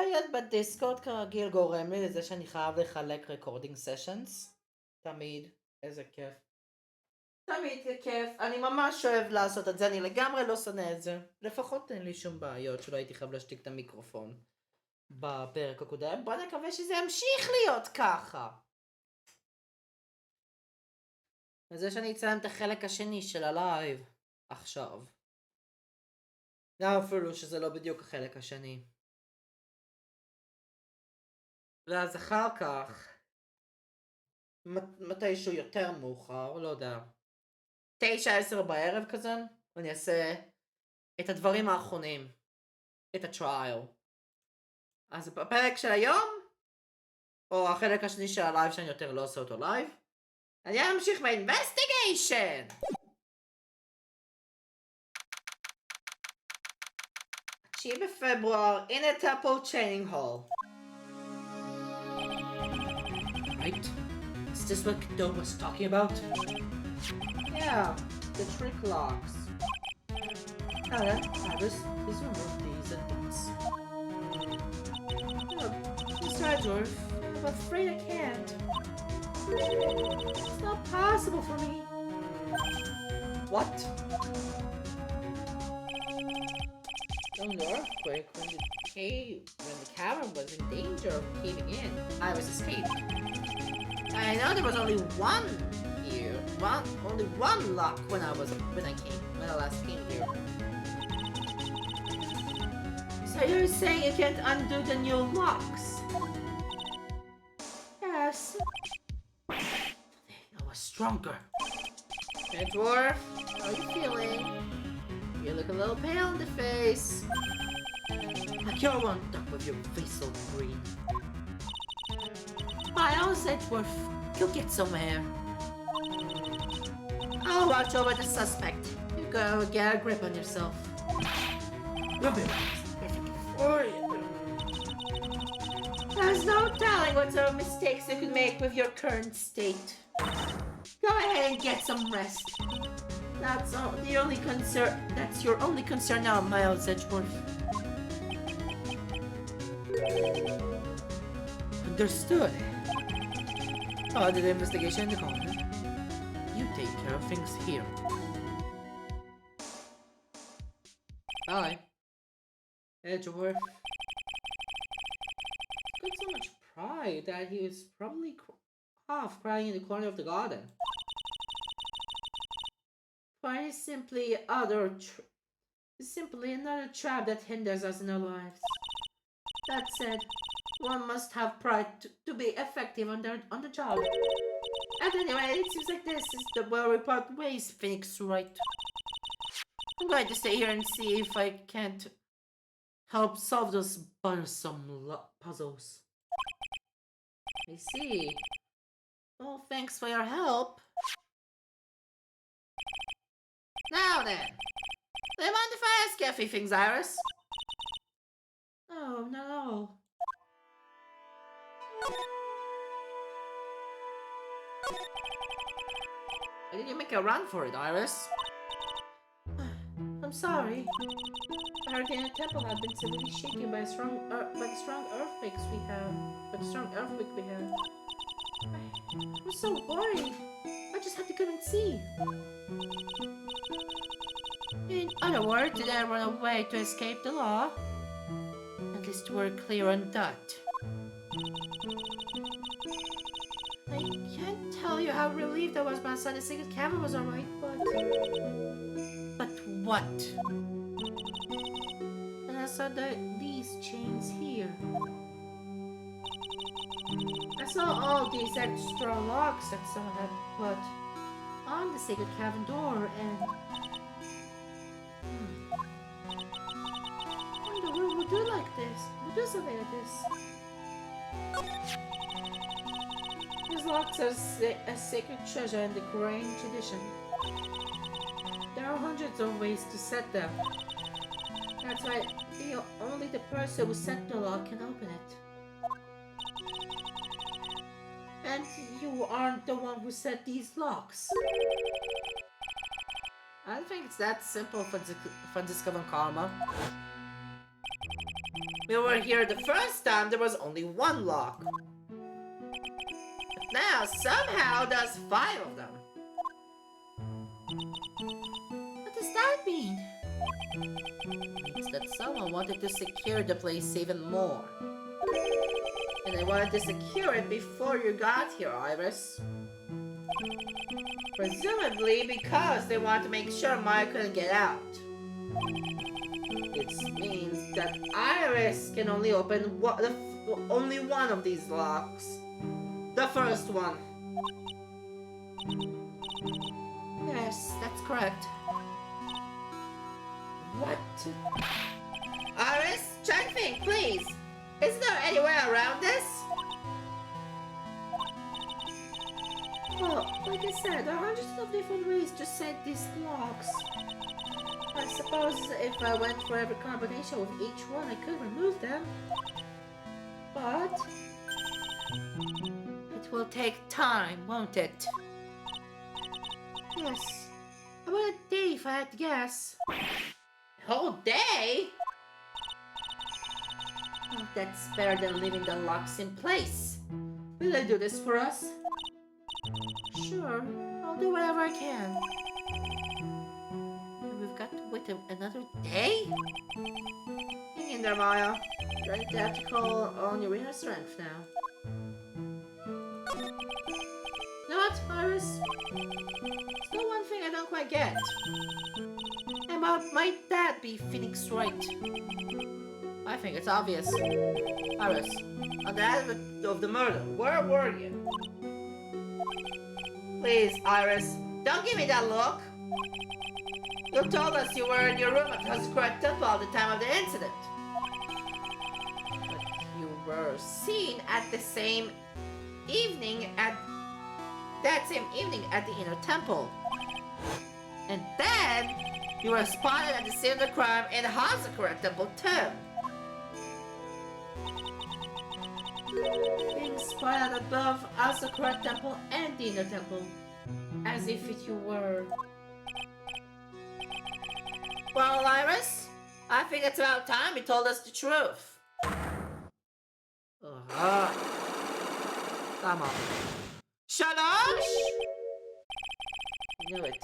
להיות בדיסקורד כרגיל גורם לי לזה שאני חייב לחלק ריקורדינג סשנס. תמיד. איזה כיף. תמיד כיף. אני ממש אוהב לעשות את זה, אני לגמרי לא שונא את זה. לפחות אין לי שום בעיות שלא הייתי חייב להשתיק את המיקרופון בפרק הקודם. בוא נקווה שזה ימשיך להיות ככה. וזה שאני אצלם את החלק השני של הלייב עכשיו. גם אפילו שזה לא בדיוק החלק השני. ואז אחר כך, מתישהו יותר מאוחר, לא יודע, 9-10 בערב כזה, אני אעשה את הדברים האחרונים, את הטרייל. אז בפרק של היום, או החלק השני של הלייב שאני יותר לא עושה אותו לייב, אני אמשיך באינבסטיגיישן! 9 בפברואר, in a temple training hall. Right? Is this what Kdo was talking about? Yeah, the trick locks. Alright, Travis, please remove these at once. Mr. Edgeworth, I'm afraid I can't. It's not possible for me. What? During the earthquake, when the cavern was in danger of caving in, I was escaped. I know there was only one here, only one lock when I last came here. So you're saying you can't undo the new locks? Yes. I was stronger. Edgeworth, how are you feeling? You look a little pale in the face. Like you're one duck with your face so green. Miles Edgeworth, you'll get somewhere. I'll watch over the suspect. You go get a grip on yourself. There's no telling what sort of mistakes you could make with your current state. Go ahead and get some rest. That's your only concern now, Miles Edgeworth. Understood. Oh, the investigation in the corner. You take care of things here. Bye. Edgeworth got so much pride that he was probably half crying in the corner of the garden. Pride is simply another trap that hinders us in our lives. That said, one must have pride to be effective on the job. At any rate, it seems like this is where we part ways, Phoenix Wright. I'm going to stay here and see if I can't help solve those bothersome puzzles. I see. Well, thanks for your help. Now then, do you mind if I ask you a few things, Iris? Oh, not at all. Why did you make a run for it, Iris? I'm sorry. I heard the temple had been severely shaken by the strong earthquake we have. I was so worried. I just had to come and see. In other words, did I run away to escape the law? At least we're clear on that. I can't tell you how relieved I was when I saw the secret cavern was alright, but... But what? And I saw these chains here. I saw all these extra locks that someone had put on the secret cavern door, and... What in the world would do like this? Would do something like this? These locks are a sacred treasure in the Korean tradition. There are hundreds of ways to set them. That's why only the person who set the lock can open it. And you aren't the one who set these locks. I don't think it's that simple for discovering karma. We were here the first time, there was only one lock. But now, somehow, there's 5 of them. What does that mean? It means that someone wanted to secure the place even more. And they wanted to secure it before you got here, Iris. Presumably because they wanted to make sure Maya couldn't get out. It means that Iris can only open only one of these locks. The first one. Yes, that's correct. What? Iris, try to think, please. Is there any way around this? Well, like I said, there are hundreds of different ways to set these locks. I suppose if I went for every combination of each one, I could remove them. But it will take time, won't it? Yes. About a day if I had to guess. A whole day? Oh, that's better than leaving the locks in place. Will they do this for us? Sure, I'll do whatever I can. And we've got to wait another day? Hang in there, Maya. You're going to have to call on your inner strength now. You know what, Iris? There's still one thing I don't quite get. And might that be Phoenic Wright? I think it's obvious. Iris, on the day of the murder, where were you? Please, Iris, don't give me that look. You told us you were in your room at Huskrat Temple at the time of the incident. But you were seen at the same evening at the inner temple. And then you were spotted at the scene of the crime in Huskrat Temple too. Being spotted above Huskrat Temple and the inner temple, as if you were. Well, Iris, I think it's about time you told us the truth. Come on. Shalosh! Knew it. There's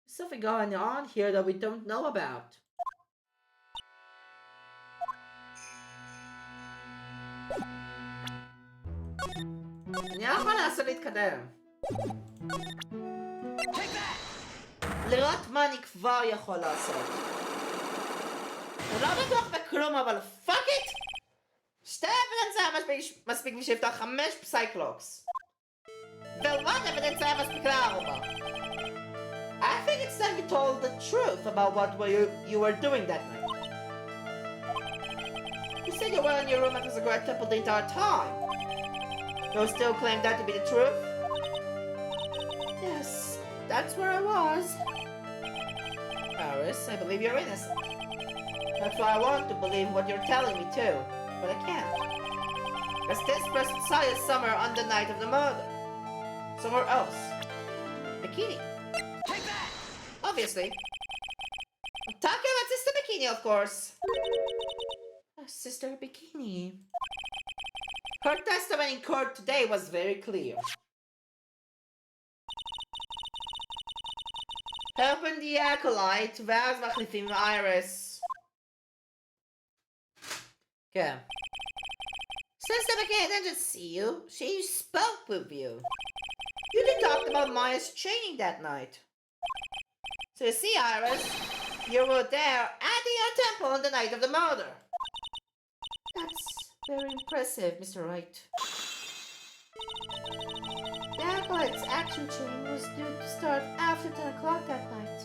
something going on here that we don't know about. אני לא יכולה לעשות להתקדם. לראות מה אני כבר יכול לעשות. אני לא בטוח בכלום, אבל פאק איט! 2 אבדנס היה מספיק בשביל לפתוח 5 פסייקלוקס. ו1 אבדנס היה מספיק ל4. I think it's time you told the truth about what you were doing that night. You said you were in your room at the Great Temple the entire time. You still claim that to be the truth? Yes, that's where I was. Iris, I believe you're innocent. That's why I want to believe what you're telling me too, but I can't. Because this person saw you somewhere on the night of the murder. Somewhere else. Bikini. Take that! Obviously. I'm talking about Sister Bikini, of course. Sister Bikini. Her testimony in court today was very clear. Helping the acolyte, ואז מחליפים Iris. Okay. Sister Bikini didn't just see you, she spoke with you. You did talk about Maya's training that night. So you see, Iris, you were there at the temple on the night of the murder. That's very impressive, Mr. Wright. The acolyte's actual training was due to start after 10 o'clock that night.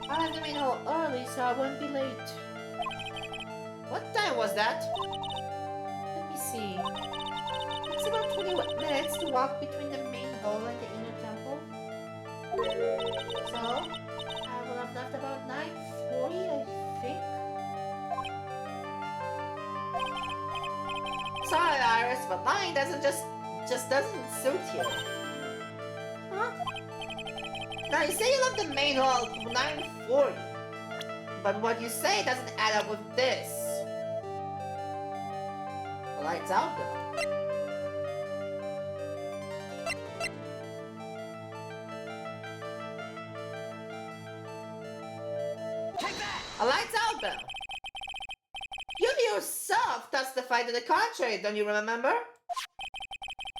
I had the main hall early, so I wouldn't be late. What time was that? Let me see. It's about 20 minutes to walk between the main hall and the inner temple. So, I will have left about 9:40, I think. Sorry, Iris, but mine just doesn't suit you. Huh? Now you say you left the main hall at 9:40, but what you say doesn't add up with this. lights out bell. A lights out bell. You yourself testified to the contrary, don't you remember?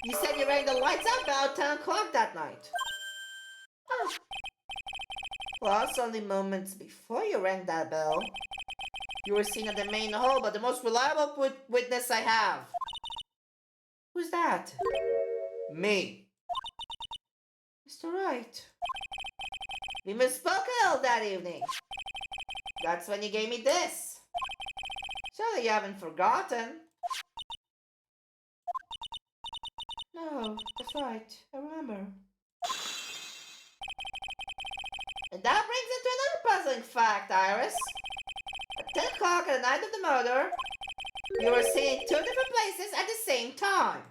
You said you rang the lights out bell at 10 o'clock that night. Huh. Plus, only moments before you rang that bell, you were seen at the main hall by the most reliable witness I have. Who's that? Me. Mr. Wright. We misspoke a little that evening. That's when you gave me this. Surely you haven't forgotten. No, that's right. I remember. And that brings us to another puzzling fact, Iris. At 10 o'clock on the night of the murder, you were seen in 2 different places at the same time.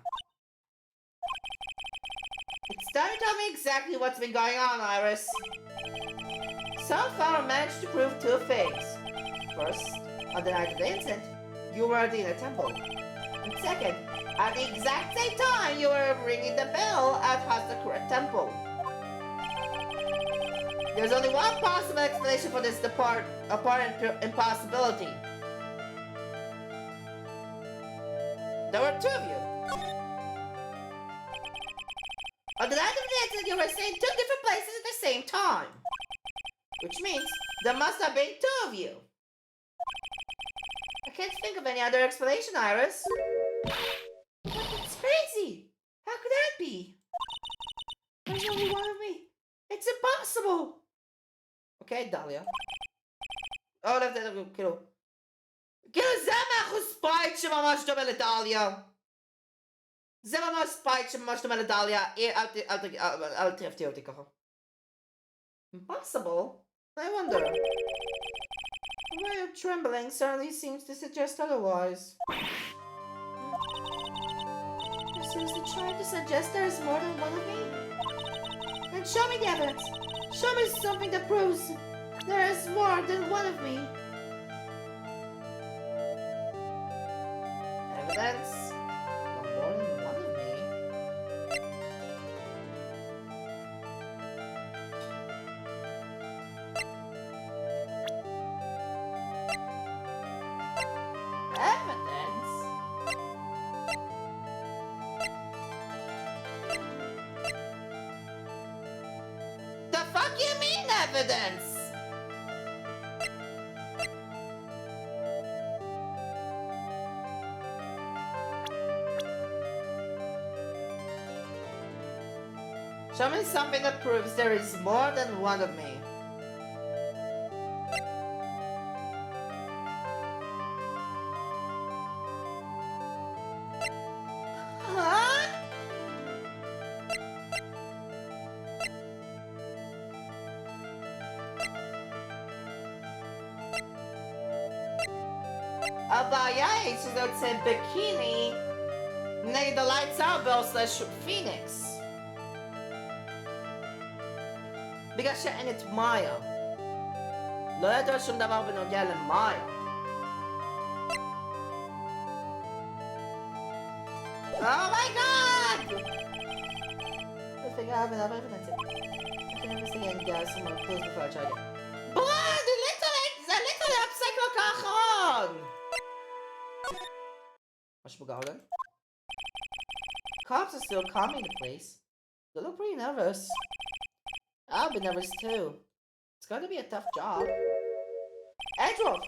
It's time to tell me exactly what's been going on, Iris. So far, I managed to prove 2 things. First, on the night of the incident, you were at the inner temple. And second, at the exact same time, you were ringing the bell at Hasakura Temple. There's only one possible explanation for this apparent impossibility. There were 2 of you. On the night of the incident, you were seen 2 different places at the same time. Which means there must have been 2 of you. I can't think of any other explanation, Iris. It's crazy. How could that be? There's only one of me. It's impossible. Okay, Dahlia. Oh, כאילו. כאילו זה מאחוז ספייט שממש דומה לדליה. זה ממש ספייט שממש דומה לדליה. אל תפתיע אותי ככה. Impossible? I wonder. The way of trembling certainly seems to suggest otherwise. You're seriously trying to suggest there is more than one of me? Then show me the evidence. Show me something that proves there is more than one of me. Evidence? More than one of me? Evidence? The fuck you mean evidence? Show me something that proves there is more than one of me. Huh? Abaya suit said bikini נגד the lights out bell / Phoenix. בגלל שאין את מאיה. לא ידוע שום דבר בנוגע למאיה. Oh my god! I think I have enough evidence. I can never see any guys somewhere close before I try again. Blood! זה literally הפסיק האחרון! משהו בגאולן? Cops are still calming the place. They look pretty nervous. I'll be nervous too. It's going to be a tough job. Edgeworth!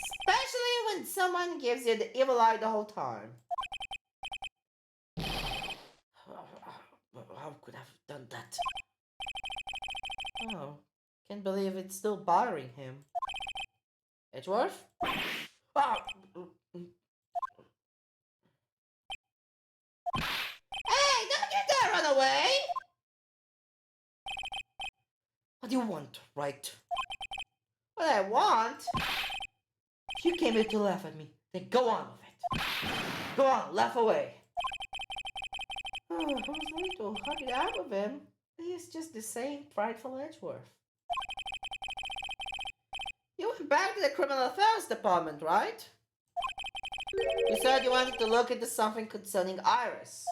Especially when someone gives you the evil eye the whole time. How could I have done that? Oh, can't believe it's still bothering him. Edgeworth? Oh. Hey, don't you dare run away! What do you want, right? What I want? If you came here to laugh at me, then go on with it. Go on, laugh away. Oh, I was going to hug it out with him. He's just the same prideful Edgeworth. You went back to the criminal affairs department, right? You said said you wanted to look into something concerning Iris.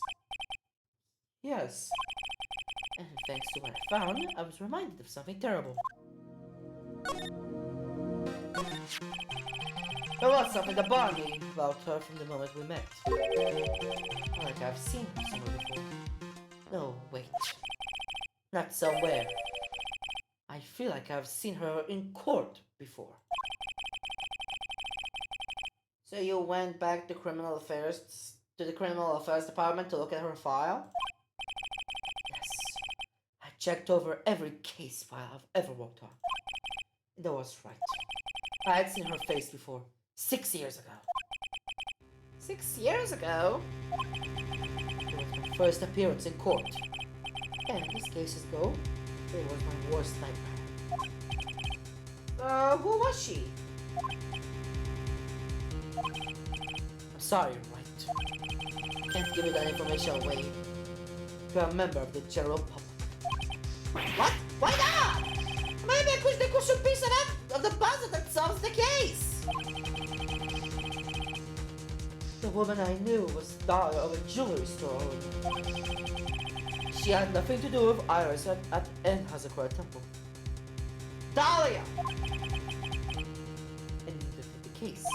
Yes. And thanks to what I found, I was reminded of something terrible. There was something that bothered me about her from the moment we met. Like I've seen her somewhere before. No, wait. Not somewhere. I feel like I've seen her in court before. So you went back to the criminal affairs department to look at her file? Yes. I checked over every case file I've ever worked on. And I was right. I had seen her face before. 6 years ago. 6 years ago? It was my first appearance in court. And as cases go, it was my worst nightmare. Who was she? I'm sorry, Wright. Can't give you that information away. You're a member of the general public. What? Why not? Maybe I could make a piece of the puzzle that solves the case. The woman I knew was the daughter of a jewelry store owner. She had nothing to do with Iris at Enhazakura Temple. Dahlia! And the case.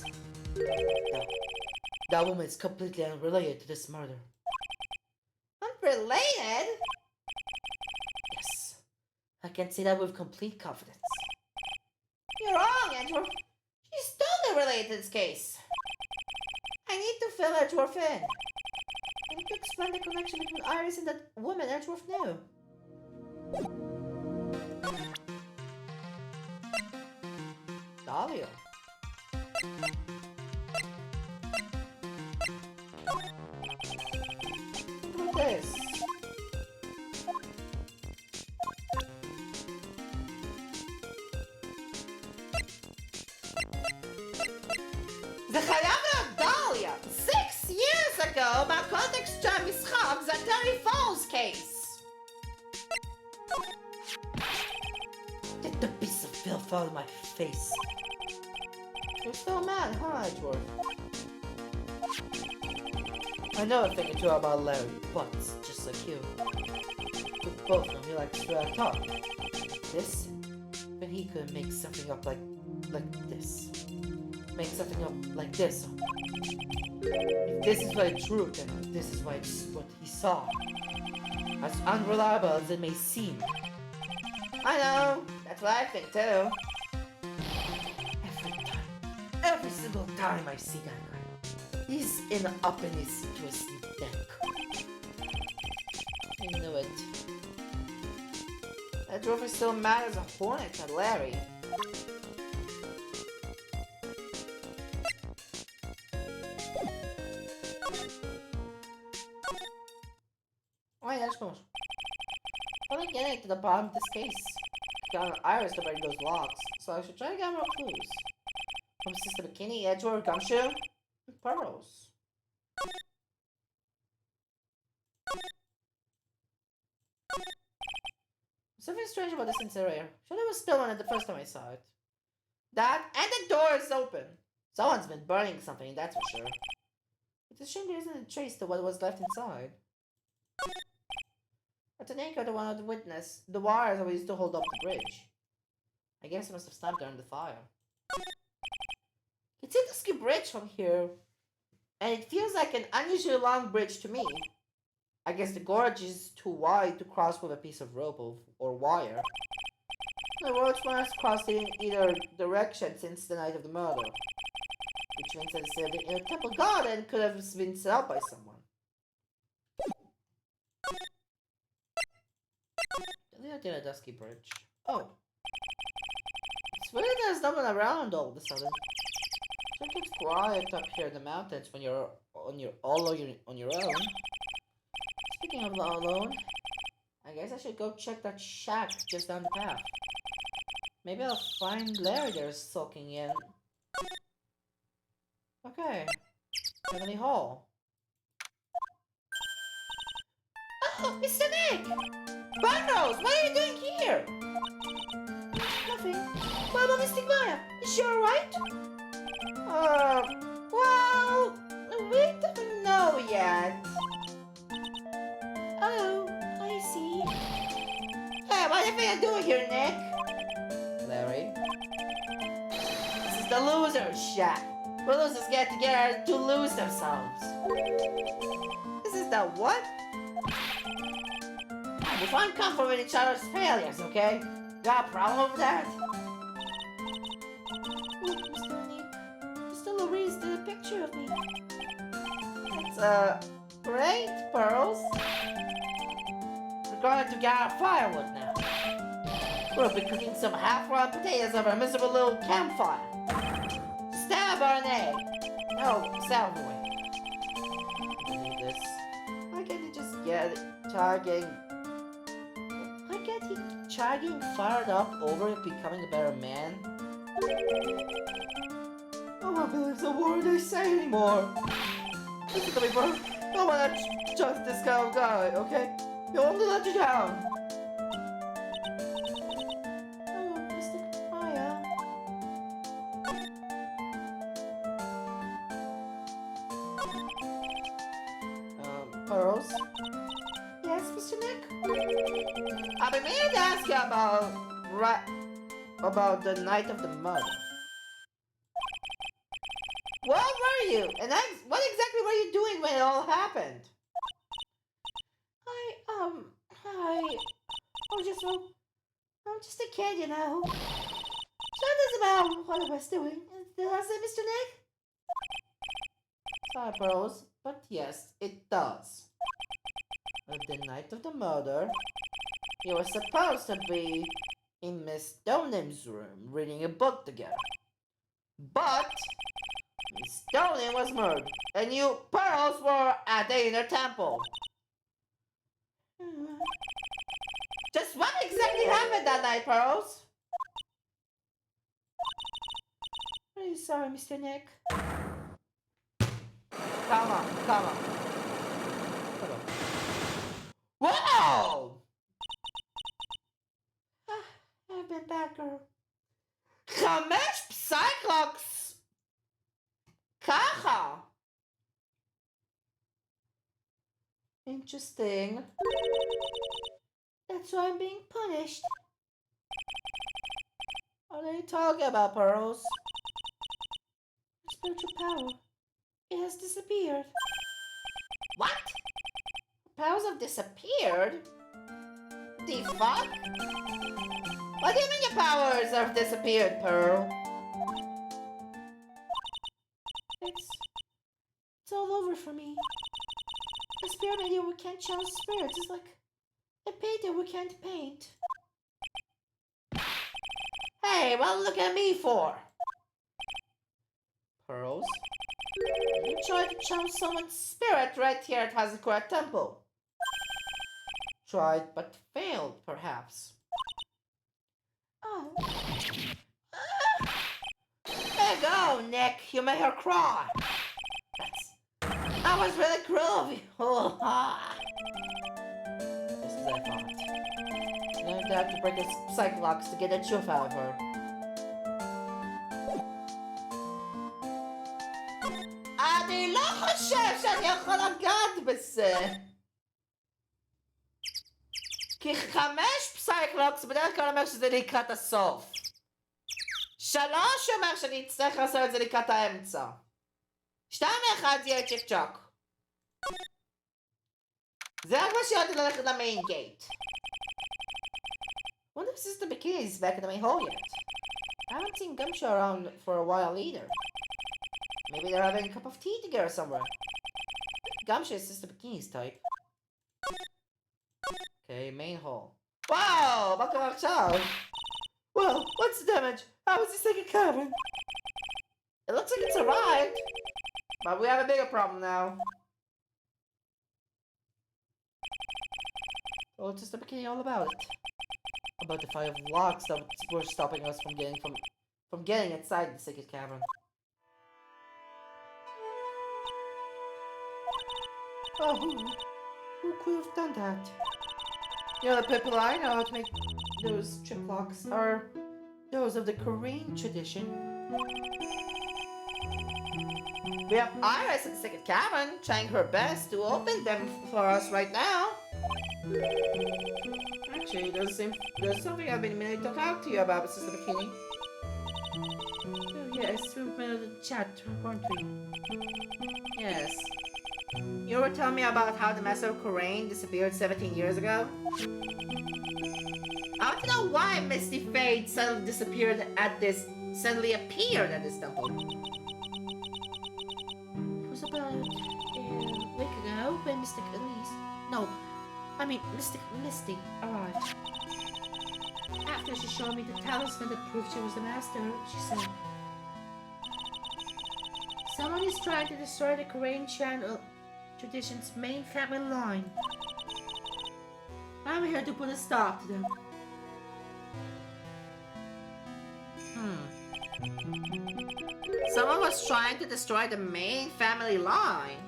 No. That woman is completely unrelated to this murder. Unrelated? Yes. I can say that with complete confidence. You're wrong, Edgeworth. She's totally related to this case. I need to fill Edgeworth in. I need to explain the connection between Iris and that woman Edgeworth knew. Dahlia. Look at this. זה חייב להיות דליה! 6 years ago, בקונטקסט של המשחק זה טרי פולס case. Get the piece of filth out of my face. You're so mad, huh, Edgeworth? I know a thing or two about Larry, but just like you. We both know he likes to talk. This? But he could make something up like this. Make something up like this. If this is what it's true, then this is what he saw. As unreliable as it may seem. I know, that's what I think too. Every single time I see that guy, he's up in his twisted deck. I knew it. That dwarf is still mad as a hornet at Larry. Alright, that's cool. I'm getting to the bottom of this case. Got an Iris to break those locks, so I should try to get more clues. From Sister Bikini, Edgeworth, Gumshoe, and Pearls. Something strange about this incinerator. Sure, there was still on it the first time I saw it. That, and the door is open. Someone's been burning something, that's for sure. It's a shame there isn't a trace to what was left inside. But an anchor to one of the witness, the wires always used to hold up the bridge. I guess it must have snapped during the fire. It's a dusky bridge from here, and it feels like an unusually long bridge to me. I guess the gorge is too wide to cross with a piece of rope or wire. The roads must cross in either direction since the night of the murder, which means that the inner temple garden could have been set up by someone. In a dusky bridge. Oh. It's weird there's no one around all of a sudden. So it gets quiet up here in the mountains when you're on your own. Speaking of alone, I guess I should go check that shack just down the path. Maybe I'll find Larry there sulking in. Okay. Heavenly Hall. Oh, Mr. Nick! Barnrose, what are you doing here? Nothing. What about Mystic Maya? Is she alright? Well, we yet. Oh, I see. Hey, what do you think you're doing here, Nick? Larry? This is the loser's shack. Where losers get together to lose themselves. This is the what? We find comfort in each other's failures, okay? Got a problem with that? Look, Mr. Nick. Mr. Lowry did a picture of me. It's, great, Pearls. We're going to gather firewood now. We'll be cooking some half-raw potatoes over a miserable little campfire. Stab or an egg. No, sound away. Do this. Why can't he just get charging? Why can't he charging fired up over it becoming a better man? I don't believe the word they say anymore. Listen to me, bro. I want to trust this kind of guy, okay? He'll only let you down. Oh, Mr. Maya. Pearls? Yes, Mr. Nick? I've been meaning to ask you about the night of the murder. Where were you? And what exactly were you doing when it all happened? I'm just a kid, you know. So it doesn't matter what I was doing. Did I say, Mr. Nick? Sorry, Pearls, but yes, it does. On the night of the murder, you were supposed to be in Miss Stoneham's room reading a book together. But Miss Stoneham was murdered, and you, Pearls, were at the inner temple. Just what exactly happened that night, Pearls? Really sorry, Mr. Nick. Come on. Whoa! I've been bad, girl. חמש פסייקלוקס! ככה! Interesting. That's why I'm being punished. What are you talking about, Pearls? Spiritual power. It has disappeared. What? Powers have disappeared? The fuck? What do you mean your powers have disappeared, Pearl? It's all over for me. A spirit medium we can't channel spirits. It's like a painter we can't paint. Hey, what look at me for? Pearls? You tried to channel someone's spirit right here at Hazakura Temple. Tried but failed, perhaps. Oh. There you go, Nick. You made her cry. That was really cruel of you. Just as I thought. I'm going to have to break his psychlocks to get the truth out of her. אני לא חושב שאני יכול לגעת בזה. כי 5 פסייקלוקס בדרך כלל אומר שזה לקראת הסוף. 3 אומר שאני אצטרך לעשות את זה לקראת האמצע. 2 ו1 זה יהיה צ'יק צ'וק. זה רק מה שיודע ללכת למיין גייט. Wonder if Sister Bikini is back in the main hall yet. I haven't seen Gumshoe around for a while either. Maybe they're having a cup of tea together somewhere. Gumshoe is Sister Bikini's type. Okay, main hall. Wow! Welcome outside! Well, what's the damage? How is this thing a cabin? It looks like it's arrived. But we have a bigger problem now. Oh, it's Sister Bikini all about it. About the 5 locks that were stopping us from getting inside the sacred cavern. Oh, who could have done that? You know, the people I know how to make those chip locks are those of the Korean tradition. We have Iris in the second cabin, trying her best to open them for us right now. Actually, there's something I've been meaning to talk to you about, Mrs. Bikini. Oh, yes, we've been in the chat, weren't we? Yes. You were telling me about how the Master of Corain disappeared 17 years ago? I want to know why Misty Fate suddenly appeared at this temple. It was about a week ago when Mystic Elise... No, I mean Misty arrived. After she showed me the talisman that proved she was the master, she said, "Someone is trying to destroy the Korean channel tradition's main family line. I'm here to put a stop to them." Someone was trying to destroy the main family line.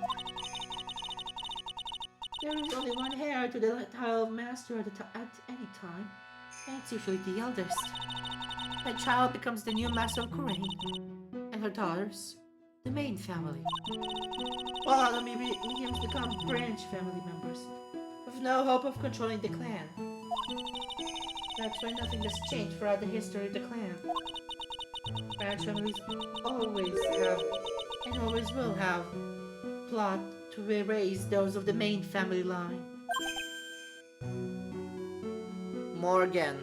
There is only one heir to the title of master at any time, and it's usually the eldest. That child becomes the new master of Korean, and her daughters, the main family. While the mediums become branch family members, with no hope of controlling the clan. That's why nothing has changed throughout the history of the clan. Branch families always have, and always will have, plot to erase those of the main family line. Morgan.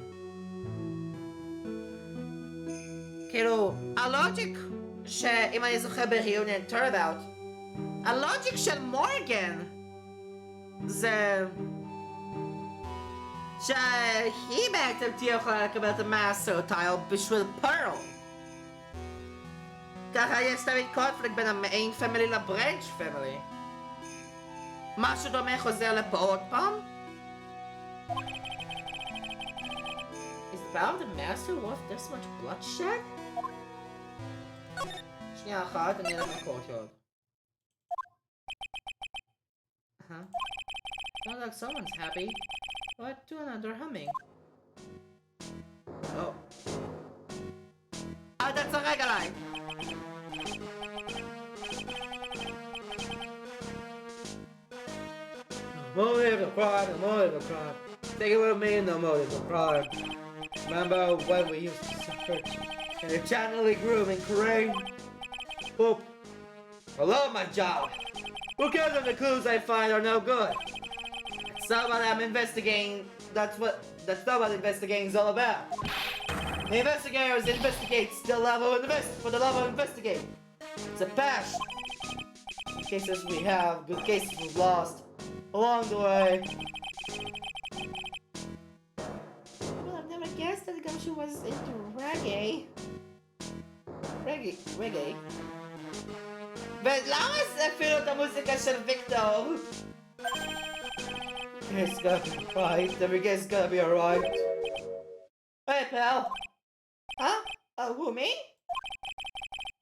כאילו, הלוג'יק שאם אני זוכר בריאיון turnabout, הלוג'יק של מורגן זה שהיא בעצם תהיה יכולה לקבל את המאסטר טייל בשביל פרל. ככה יש תמיד קונפליקט בין המיין פמילי לברנץ' פמילי. משהו דומה חוזר לפה עוד פעם? Is the power of the master worth this much bloodshed? שנייה אחת, אני אלך לקורטיון. Not like someone's happy. What to another humming? Oh. אל תצחק עליי! Motive of crime, the motive of crime. Take it with me, the motive of crime. Remember when we used to search in the channeling room in Korean? Boop. I love my job. Who cares if the clues I find are no good? That's not what I'm investigating. That's not what investigating is all about. The investigators investigate the level of for the level of investigating. It's a passion. Good cases we have, good cases we've lost along the way. Well, I've never guessed that Gumshoe was into reggae. Reggae? ולמה זה אפילו את המוזיקה של ויקטור? It's gotta be right. Every guess gotta be alright. Hey, pal. Huh? Who, me?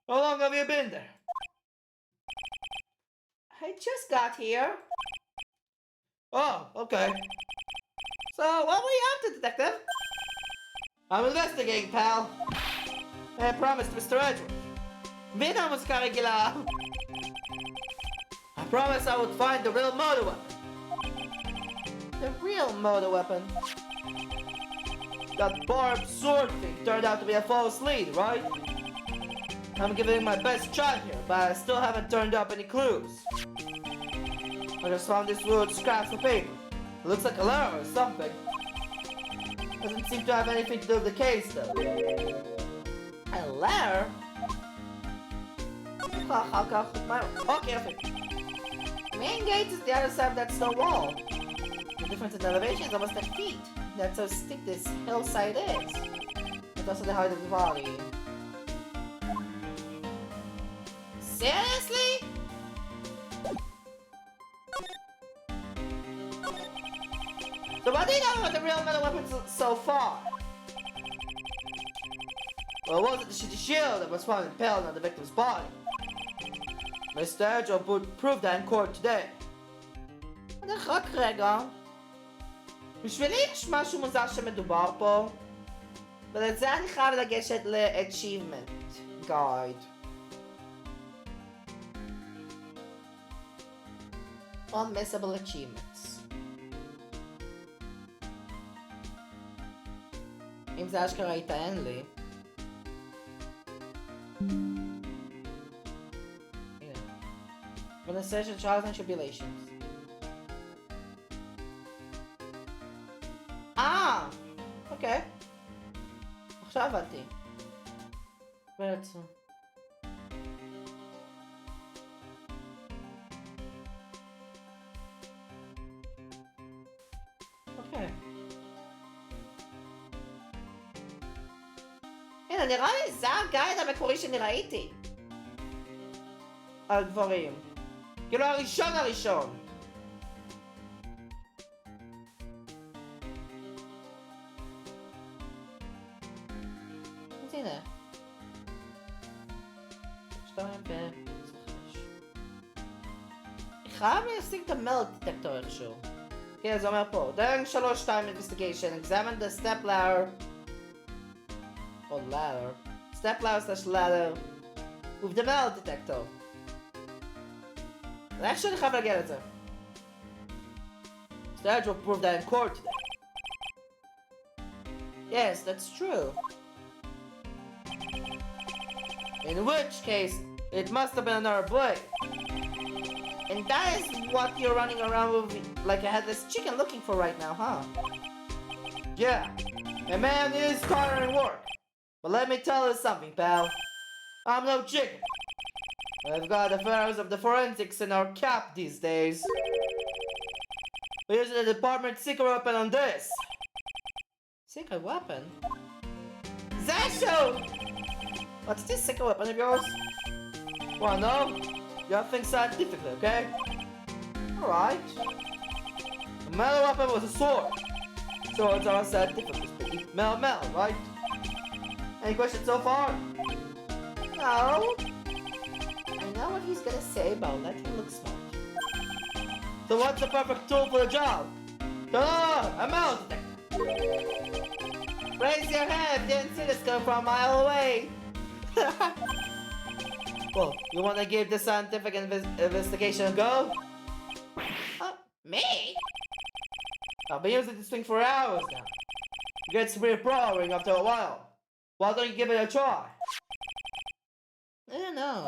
How long have you been there? I just got here. Oh, okay. So, what were you up to, detective? I'm investigating, pal. I promised Mr. Edgeworth. Vina was karigila. I promised I would find the real motor weapon. The real motor weapon. That barbed sword thing turned out to be a false lead, right? I'm giving it my best shot here, but I still haven't turned up any clues. I just found this wood scraps of paper. It looks like a letter or something. Doesn't seem to have anything to do with the case, though. A letter? Okay. Main gate is the other side of that stone wall. The difference in elevation is almost 10 feet. That's how steep this hillside is. But also the height of the valley. Seriously? So what do you know about the real metal weapons so far? Well, it wasn't the shield that was found impaled on the victim's body. Mr. Edgeworth would prove that in court today. רק רגע. בשבילי יש משהו מוזר שמדובר פה. ולזה אני חייב לגשת ל-Achievement Guide. Unmissable achievements. אם זה אשכרה יטען לי. הנה. Organization, Trials and Tribulations. אוקיי. עכשיו הבנתי. בעצם. אוקיי. הנה, נראה לי זה הגייד המקורי שאני ראיתי. על דברים. כאילו הראשון. אז הנה. 2 ו-25. חייב להשיג את המלט דטקטור איכשהו. כן, זה אומר פה. During 3 time investigation, examine the step ladder. Or ladder. Step ladder/ladder. With the melt detector. איך שאני חייב להגיע לזה? Stage will prove that in court today. Yes, that's true. In which case, it must have been another blade. And that is what you're running around with like a headless chicken looking for right now, huh? Yeah, a man is tiring work. But let me tell you something, pal. I'm no chicken. I've got affairs of the forensics in our cap these days. We're using the department's secret weapon on this. Secret weapon? Zasho! What's this secret weapon of yours? Wanna know? You have to think scientifically, okay? Alright. The metal weapon was a sword. Swords are scientifically speaking. Metal, right? Any questions so far? No. I know what he's gonna say about letting him look smart. So what's the perfect tool for the job? A metal detector. Raise your hand if you didn't see this coming from a mile away. Well, you wanna give the scientific investigation a go? Me? I've been using this thing for hours now. It gets really boring after a while. Why don't you give it a try? I don't know.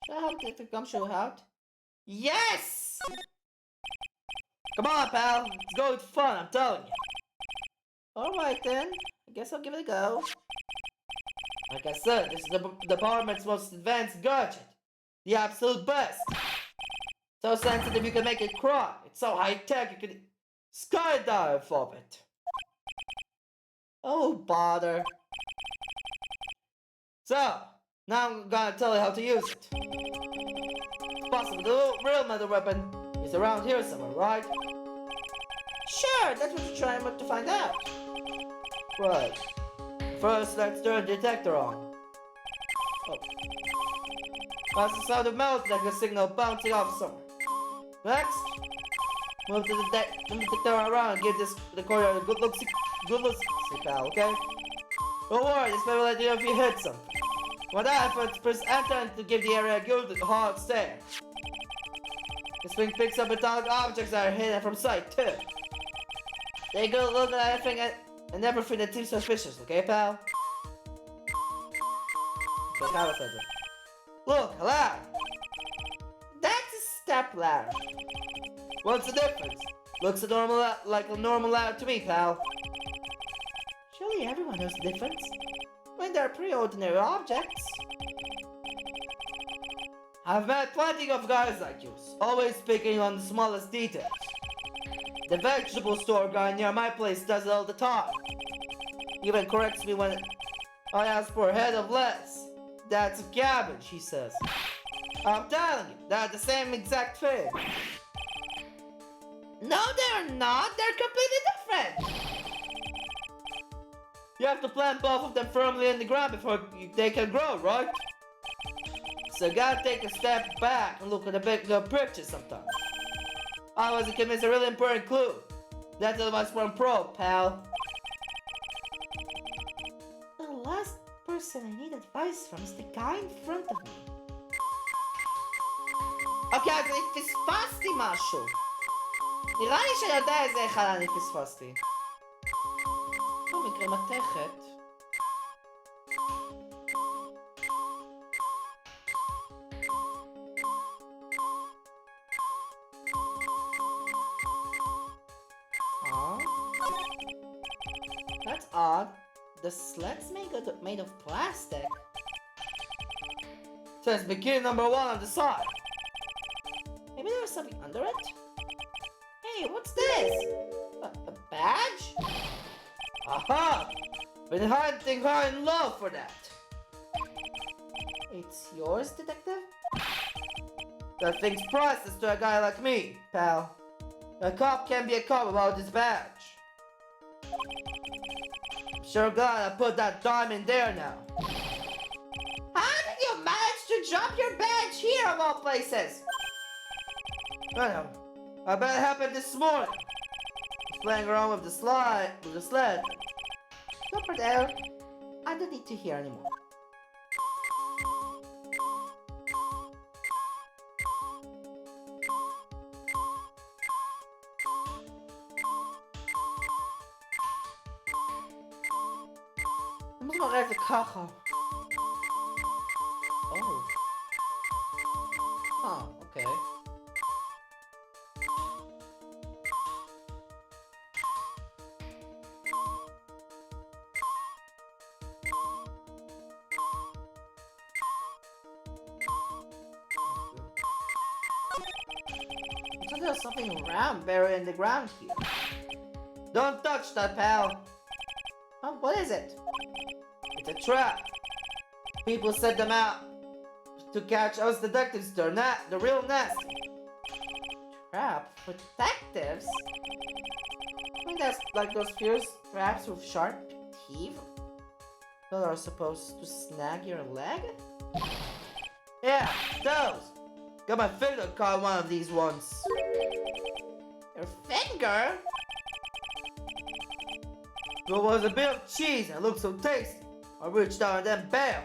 Should I help if it comes out? Yes! Come on, pal. Let's go with fun, I'm telling you. Alright then. I guess I'll give it a go. Like I said, this is the department's most advanced gadget. The absolute best. So sensitive you can make it cry. It's so high-tech you can skydive off it. Oh, bother. So, now I'm gonna tell you how to use it. It's possible the real metal weapon is around here somewhere, right? Sure, that's what you're trying to find out. Right. First, let's turn the detector on. Oh. That's the sound of metal detector signal bouncing off somewhere. Next, move the detector around and give the corner a good look, pal, okay? Don't worry, this may let you know if you hit something. When that happens, press enter to give the area a good hard stare. This thing picks up metallic objects that are hidden from sight, too. Take a good look at everything and everything that seems suspicious, okay, pal? Okay, how was that? Look, a ladder! That's a step ladder. What's the difference? Looks like a normal ladder to me, pal. Surely everyone knows the difference. When they're pretty ordinary objects. I've met plenty of guys like you, always picking on the smallest details. The vegetable store guy near my place does it all the time. Even corrects me when I ask for a head of lettuce. That's a cabbage, he says. I'm telling you, they're the same exact thing. No, they're not. They're completely different. You have to plant both of them firmly in the ground before they can grow, right? So you gotta take a step back and look at the bigger picture sometimes. I wasn't convinced a really important clue. That's advice from pro, pal. The last person I need advice from is the guy in front of me. אוקיי, אז אני פספסתי משהו. נראה לי שאני יודע איזה אחד אני פספסתי. במקרה מתכת. That's odd. The sled's made of plastic. Says bikini number 1 on the side. Maybe there was something under it? Hey, what's this? A badge? Aha! Been hunting hard and low for that. It's yours, detective? That thing's priceless to a guy like me, pal. A cop can't be a cop without his badge. Sure glad I put that diamond there now. How did you manage to drop your badge here of all places? Well, I bet it happened this morning. I was playing around with the sled. Stop it there. I don't need to hear anymore. אני מראה את זה ככה. אוקיי. So there's something round buried in the ground here. Don't touch that, pal. Oh, what is it? It's a trap. People set them out to catch us detectives. They're not the real nasty. Trap for detectives? I mean, that's like those fierce traps with sharp teeth that are supposed to snag your leg? Yeah, those. Got my finger caught one of these once. Your finger? It was a bit of cheese and it looked so tasty. I reached out and then bam!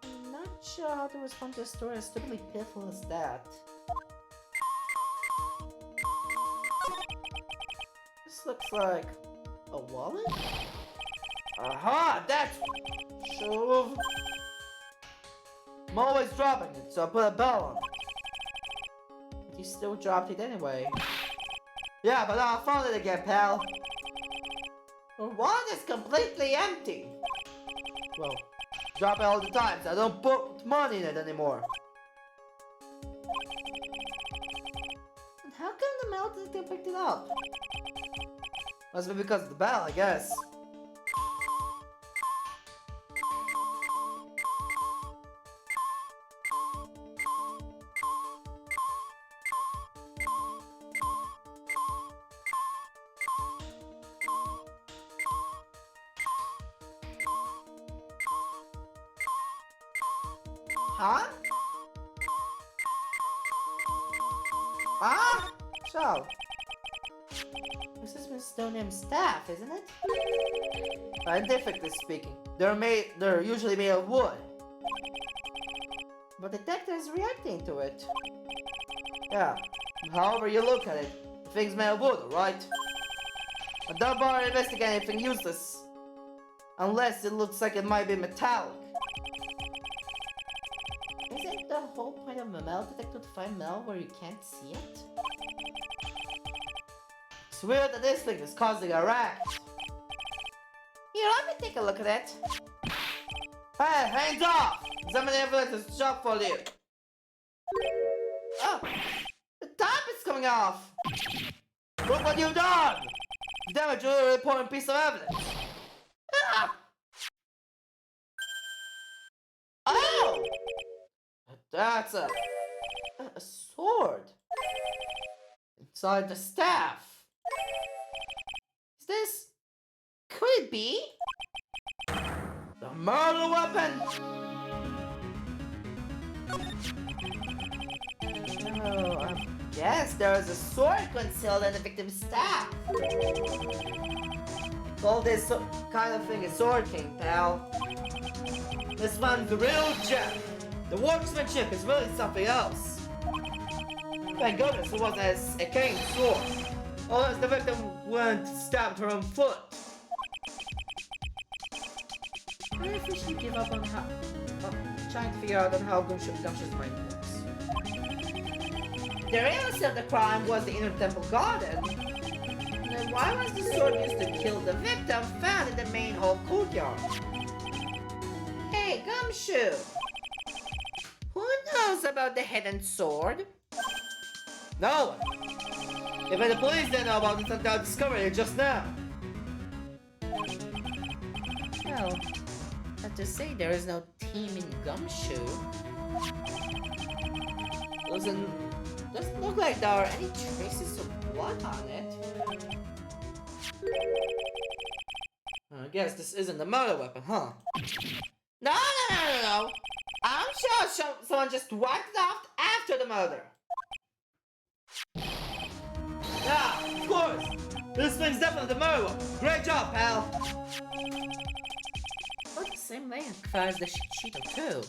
I'm not sure how to respond to a story as stupidly pitiful as that. This looks like a wallet? Aha! That's shove! I'm always dropping it, so I put a bell on it. But you still dropped it anyway. Yeah, but now I found it again, pal. Your wallet is completely empty. Well, drop it all the time, so I don't put money in it anymore. And how come the mail detective picked it up? Must be because of the bell, I guess. Huh? Ah? So, this is Miss Stoneham's staff, isn't it? Scientifically speaking, they're usually made of wood. But the detective is reacting to it. Yeah, however you look at it, the thing's made of wood, right? But don't bother investigating anything useless. Unless it looks like it might be metallic. Isn't the whole point of a metal detector to find metal where you can't see it? It's weird that this thing is causing a rash. Here, let me take a look at it. Hey, hands off! Examine the evidence is shop for you. Oh, the top is coming off. Look what you've done! You damaged a really important piece of evidence. Ah! Oh! That's a sword inside the staff. Is this? Could it be the murder weapon? Oh, I guess there is a sword concealed in the victim's staff. Call this kind of thing a sword king, pal. This one's the real gem. The workmanship is really something else. Thank goodness it wasn't a cane sword. Unless the victim wouldn't stabbed her own foot. I officially give up on trying to figure out on how Gumshoe's mind works. The real scene of the crime was the inner temple garden. Then why was the sword used to kill the victim found in the main hall courtyard? Hey, Gumshoe! Who knows about the hidden sword? No one. Even the police didn't know about it until I discovered it just now. Well, not to say there is no team in Gumshoe. Doesn't look like there are any traces of blood on it. I guess this isn't the murder weapon, huh? No! I'm sure someone just wiped it off after the murder. Yeah, of course! This thing's definitely the murder weapon. Great job, pal! But the same length as the Cheeto too.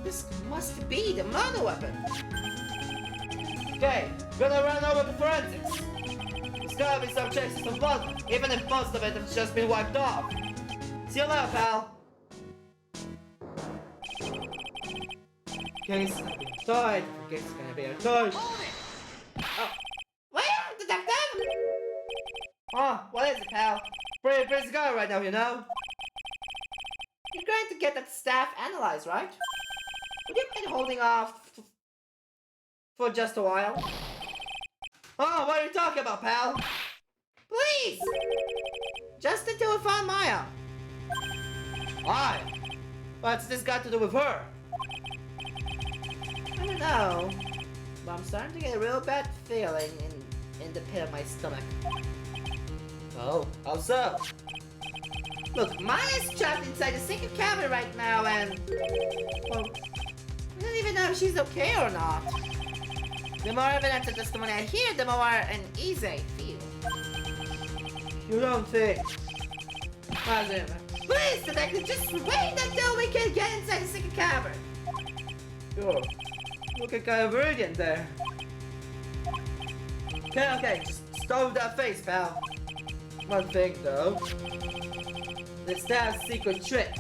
This must be the murder weapon. Okay, gonna run over to forensics. There's gotta be some traces of blood, even if most of it has just been wiped off. See you later, pal. Case gonna be tied. Case gonna be tied. Oh. Where, detective? Oh, what is it, pal? Pretty busy guy right now, you know? You're going to get that staff analyzed, right? Would you mind holding off for just a while? Oh, what are you talking about, pal? Please! Just until we find Maya. Why? What's this got to do with her? I don't know, but I'm starting to get a real bad feeling in the pit of my stomach. Oh, how so? Look, Maya's trapped inside the secret cabin right now and... well, I don't even know if she's okay or not. The more evidence of testimony I hear, the more uneasy I feel. You don't think? Please, detective, just wait until we can get inside the secret cavern. Sure. Looking kind of brilliant there. Okay, just start with that face, pal. One thing, though. The staff's secret trick.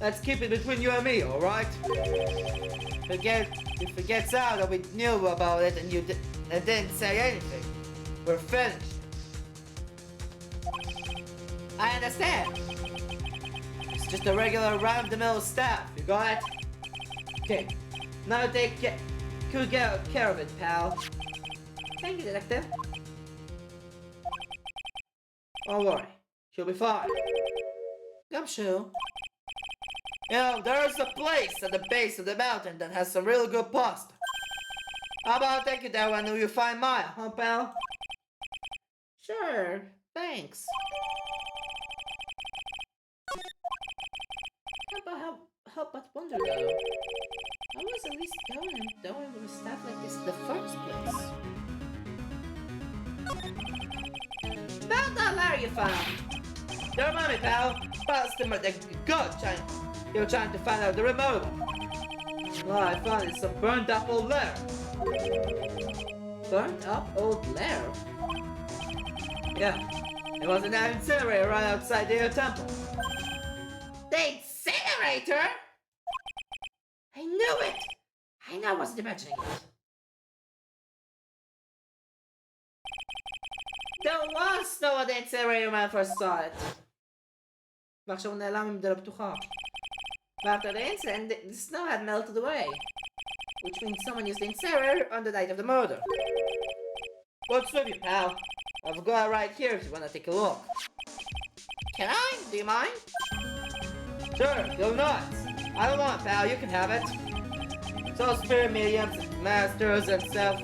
Let's keep it between you and me, alright? If it gets out that we knew about it and didn't say anything, we're finished. I understand. It's just a regular run-of-the-mill staff, you got it? Okay, now take good care of it, pal. Thank you, detective. Don't worry, she'll be fine. Gumshoe. You know, there's a place at the base of the mountain that has some really good pasta. How about I take you there when you find Maya, huh, pal? Sure, thanks. How about Wonder though? I was at least doing with stuff like this in the first place. About that letter you found. Don't remind me, pal. Past them at the gut you're trying to find out the remote. Well, I found some burnt up old lair. Burnt up old lair? Yeah, it was an incinerator right outside the temple. The incinerator? I knew it! I know I wasn't imagining it. There was no other incinerator when I first saw it. ועכשיו הוא נעלם עם דלת פתוחה. After the incident, the snow had melted away. Which means someone used the incinerator on the night of the murder. What's with you, pal? I've got it right here if you want to take a look. Can I? Do you mind? Sure, go nuts. I don't want it, pal. You can have it. It's all spirit mediums, masters, and stuff.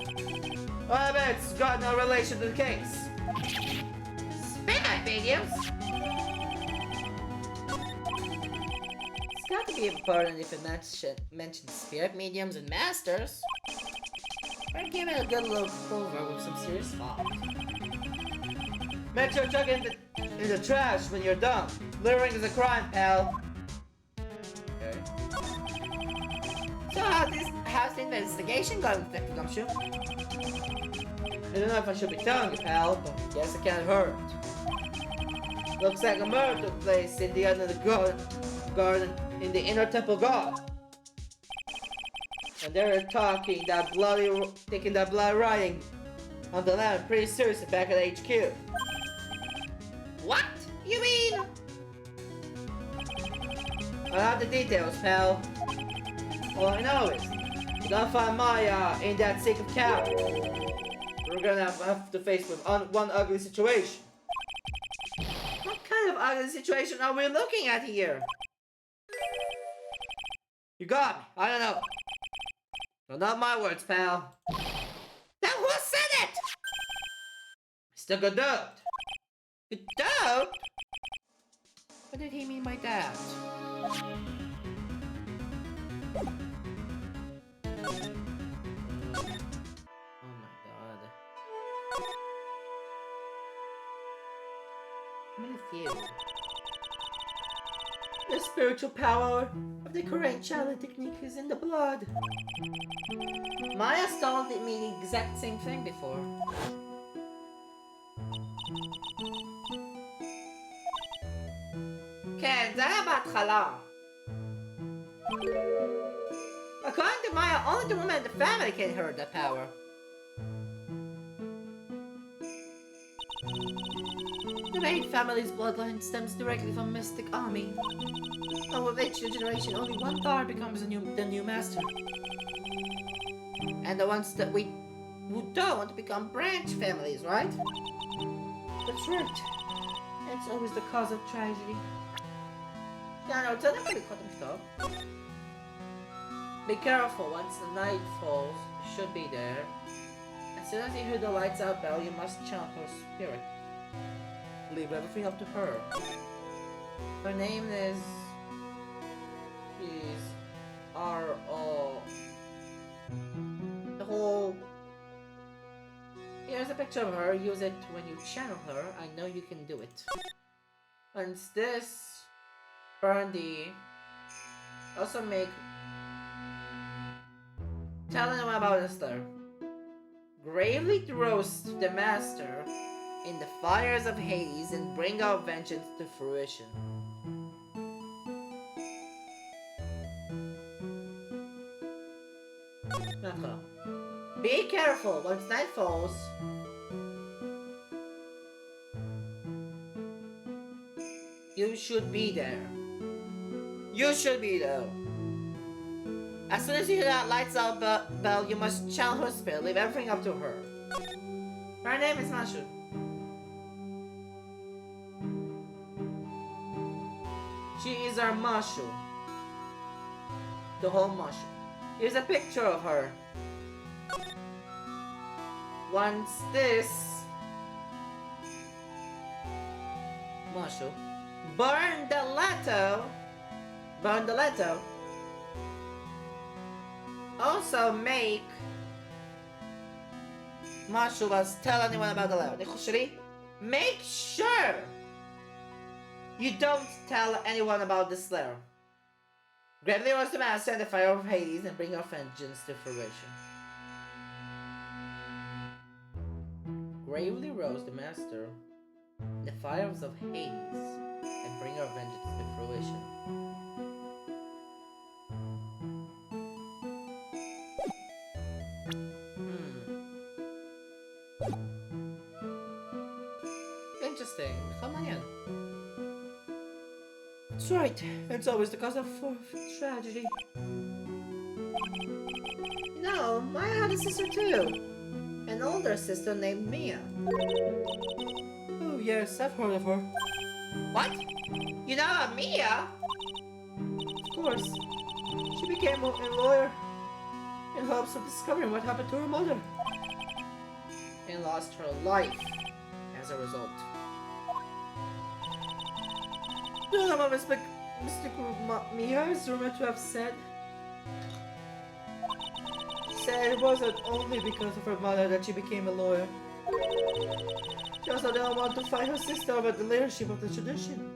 Well, I bet it's got no relation to the case. Spirit mediums? It's got to be important if it mentions spirit mediums and masters. Or give it a good look over with some serious thought. Make sure to chuck it in the trash when you're done. Littering is a crime, pal. Okay. So how's the investigation going, Detective Gumshoe? I don't know if I should be telling you, pal, but I guess it can't hurt. Looks like a murder took place in the under the garden in the inner temple god. And they're taking that bloody writing on the land pretty seriously back at HQ. What? You mean? I don't have the details, pal. All I know is, we're gonna find Maya in that sacred cow. We're gonna have to face with one ugly situation. What kind of ugly situation are we looking at here? You got me. I don't know. Well, not my words, pal. Then who said it? Mr. Godot. Godot? What did he mean by that? Oh my god. I'm in a feud. The spiritual power of the current challenge technique is in the blood. Maya told me the exact same thing before. כן, זה היה בהתחלה. According to Maya, only the woman in the family can hold that power. The main family's bloodline stems directly from Mystic Army. And with each generation, only one power becomes the new master. And the ones that who don't become branch families, right? That's right. It's always the cause of tragedy. Yeah, no, tell them to cut them stuff. Be careful, once the night falls, you should be there. As soon as you hear the lights out bell, you must chant her spirit. Leave everything up to her. Her name is R.O. The whole... Here's a picture of her. Use it when you channel her. I know you can do it. And this... Brandy... Also make... Tell anyone about this there. Gravely roast the master in the fires of Hades and bring our vengeance to fruition. Be careful once night falls. You should be there. You should be there. As soon as you hear that lights out bell, you must channel her spirit. Leave everything up to her. Her name is Mashu. She is our Mashu. The whole Mashu. Here's a picture of her. Once this Mashu burn the letter. Also make Mashu was tell anyone about the letter. Make sure you don't tell anyone about this letter. Gravely roast the master in the fire of Hades and bring our vengeance to fruition. Gravely roast the master in the fires of Hades and bring our vengeance to fruition. Interesting. Come on in. That's right. It's always the cause of tragedy. You know, Maya had a sister too. An older sister named Mia. Oh yes, I've heard of her. What? You know Mia? Of course. She became a lawyer in hopes of discovering what happened to her mother. And lost her life as a result. The name of Mr. Mia is rumored to have said it wasn't only because of her mother that she became a lawyer. She also didn't want to fight her sister over the leadership of the tradition.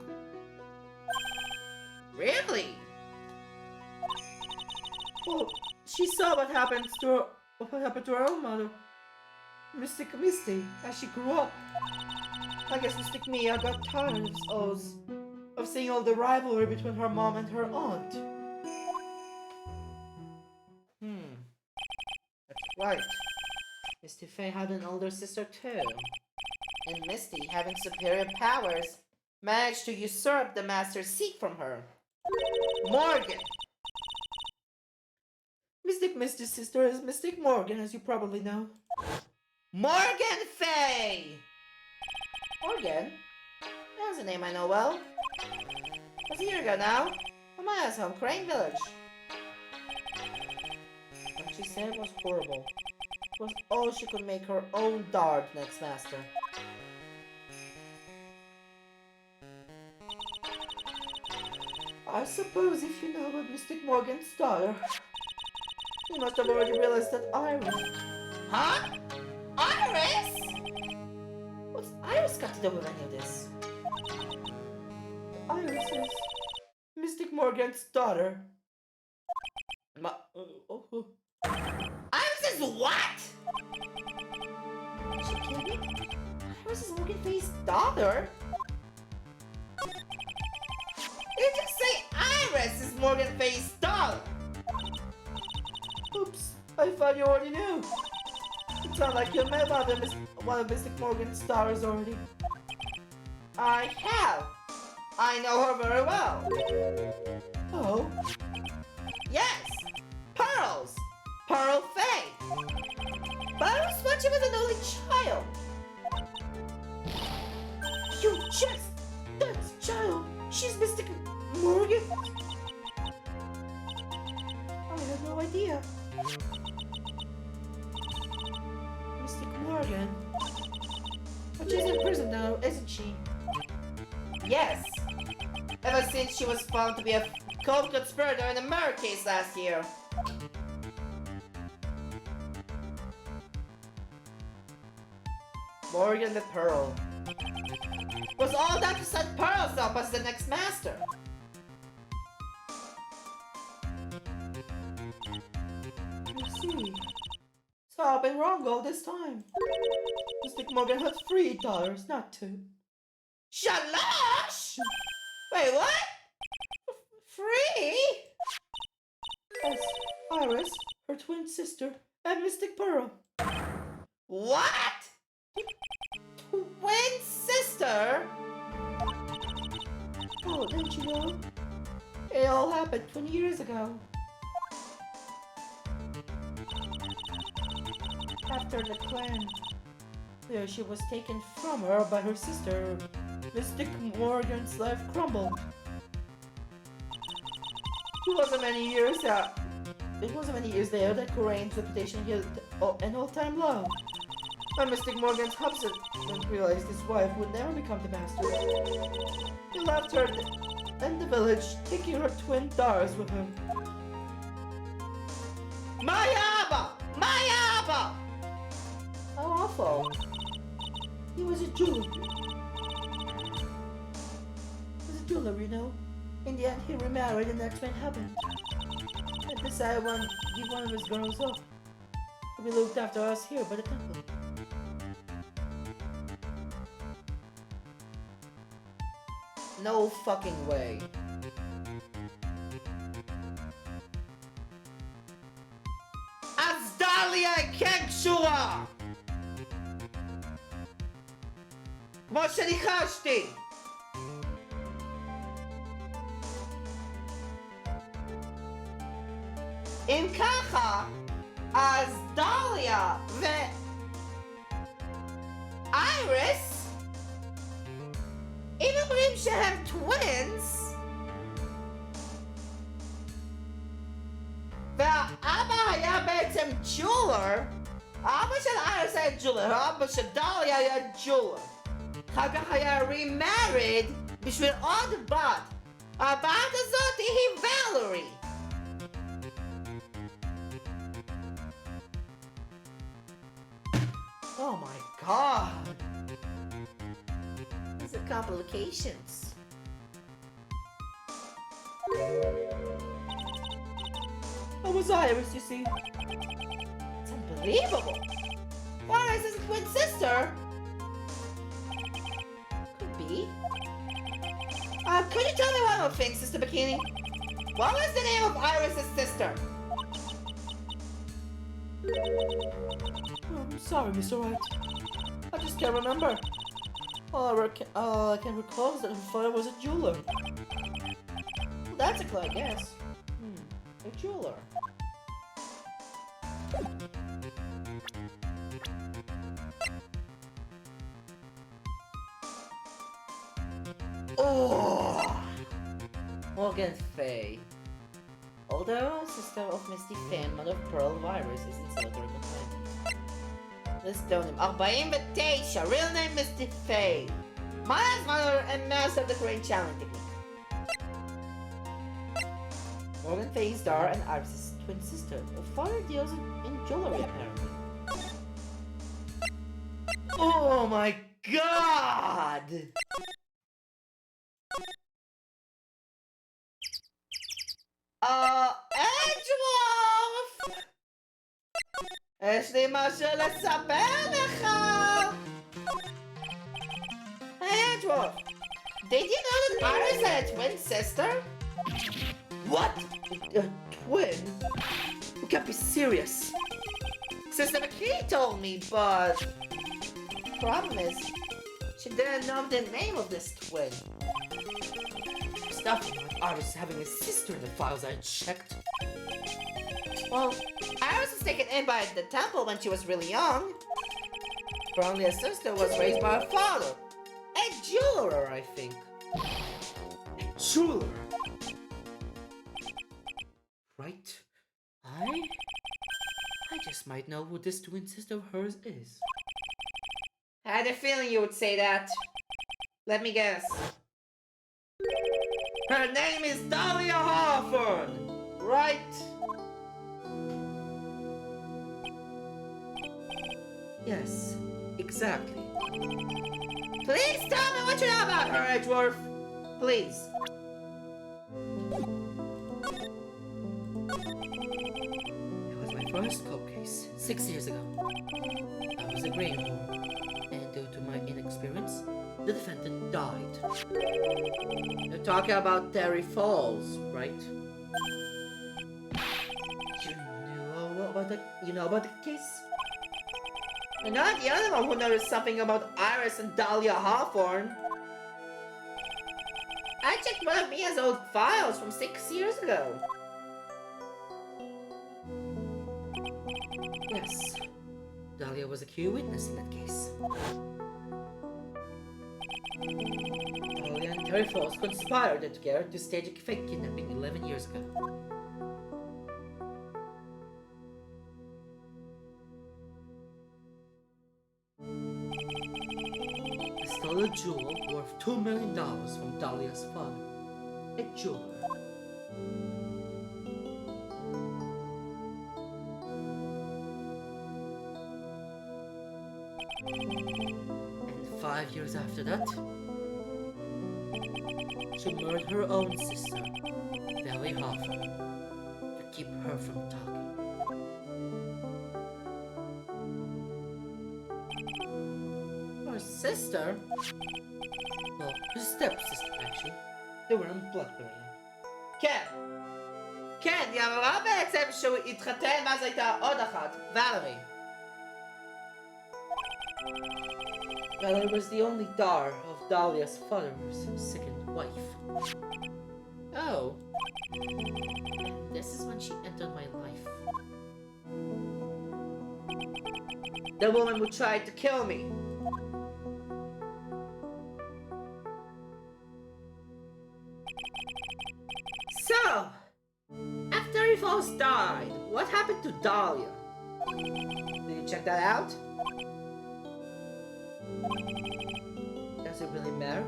Really? Well, She saw what happened to her own mother, Mystic Misty, as she grew up. I guess Mystic Mia got tired of seeing all the rivalry between her mom and her aunt. That's right. Misty Faye had an older sister too. And Misty, having superior powers, managed to usurp the Master's seat from her. Morgan! Mystic Misty's sister is Mystic Morgan, as you probably know. Morgan Faye! Morgan? That's a name I know well. It was a year ago now. On my ass home, Crane Village. What she said was horrible. It was all she could make her own dart next master. I suppose if you know about Mystic Morgan's daughter, you must have already realized that Iris... Huh? Iris? What's Iris got to do with any of this? Iris is Mystic Morgan's daughter. Iris is what? Is she kidding? Iris is Morgan Faye's daughter? You just say Iris is Morgan Faye's daughter. Oops, I thought you already knew. It sounds like you met one of Mystic Morgan's daughters already. I have. I know her very well. Oh? Yes! Pearls! Pearl Faye! But I was when she was an only child. You just... That's child! She's Mystic Morgan? I had no idea. Mystic Morgan? But she's in prison now, isn't she? Yes! Ever since she was found to be a co-conspirator in the murder case last year. Morgan the Pearl. Was all that to set Pearls up as the next master? I see. So I've been wrong all this time. Mystic Morgan had 3 daughters, not 2. Shalosh! Wait, what? 3? Yes, Iris, her twin sister, and Mystic Pearl. What? Twin sister? Oh, didn't you know? It all happened 20 years ago. After the clan, where she was taken from her by her sister, Mystic Morgan's life crumbled. It wasn't many years there that Coraine's reputation hit an all-time low. When Mystic Morgan's husband realized his wife would never become the master, he left her in the village, taking her twin daughters with him. My Abba! My Abba! How awful. He was a jeweler. You know. In the end, he remarried and that's when it happened. And decided to give one of his girls up to be looked after us here by the temple. No fucking way. Azdalia Kegshua! כמו שניחשתי! אם ככה, אז דליה ואייריס, אם אומרים שהם טווינס, והאבא היה בעצם ג'ולר, האבא של אייריס היה ג'ולר, האבא של דליה היה ג'ולר. אחר כך היה רימריד בשביל עוד בת. הבת הזאת היא ולרי. Oh my god. These are complications. So was Iris, you see. It's unbelievable. Iris is a twin sister. Could be. Could you tell me one more thing, Sister Bikini? What was the name of Iris's sister? I'm sorry, Mr. Wright. I just can't remember. All I can recall is that her father was a jeweler. Well, that's a clue, I guess. A jeweler. Oh! Morgan Fay. Older sister of Misty Fan, mother of Pearl Virus, is in celebrating the 90s. Let's do him. 49, real name Misty Fay. Maya's mother and master of the Korean Challenge technique. Morgan Fay's daughter and Iris' twin sister. Her father deals in jewelry, apparently. Oh my god! אדג'וורף! יש לי משהו לספר לך! Hey, Edgeworth! Did you know that Iris had a twin sister? What? A twin? You can't be serious. Sister McKee told me, but... Problem is, she didn't know the name of this twin. Stuff about Iris having a sister in the files I checked. Well, Iris was taken in by the temple when she was really young. Apparently her sister was raised by her father. A jeweler, I think. A jeweler? Right. I just might know who this twin sister of hers is. I had a feeling you would say that. Let me guess. Her name is Dahlia Hawthorne, right? Yes, exactly. Please tell me what you know about her, Edgeworth. Please. It was my first cold case, 6 years ago. I was a greenhorn, and due to my inexperience, the defendant died. You're talking about Terry Falls, right? You know about the case? You're not the only one who noticed something about Iris and Dahlia Hawthorne. I checked one of Mia's old files from 6 years ago. Yes, Dahlia was a key witness in that case. Dahlia and Terry Falls conspired together to stage a fake kidnapping 11 years ago. I stole a jewel worth $2 million from Dahlia's father, a jeweler. And 5 years after that, she murdered her own sister, Dahlia Hawthorne, to keep her from talking. Her sister? Well, her stepsister, actually. They were in blood related. כן! כן, היא אמרה בעצם שהוא התחתן ואז הייתה עוד אחת, ולרי. Valerie was the only daughter of Dahlia's father's second wife. Oh. And this is when she entered my life. The woman who tried to kill me. So, after he Falls died, what happened to Dahlia? Did you check that out? Does it really matter?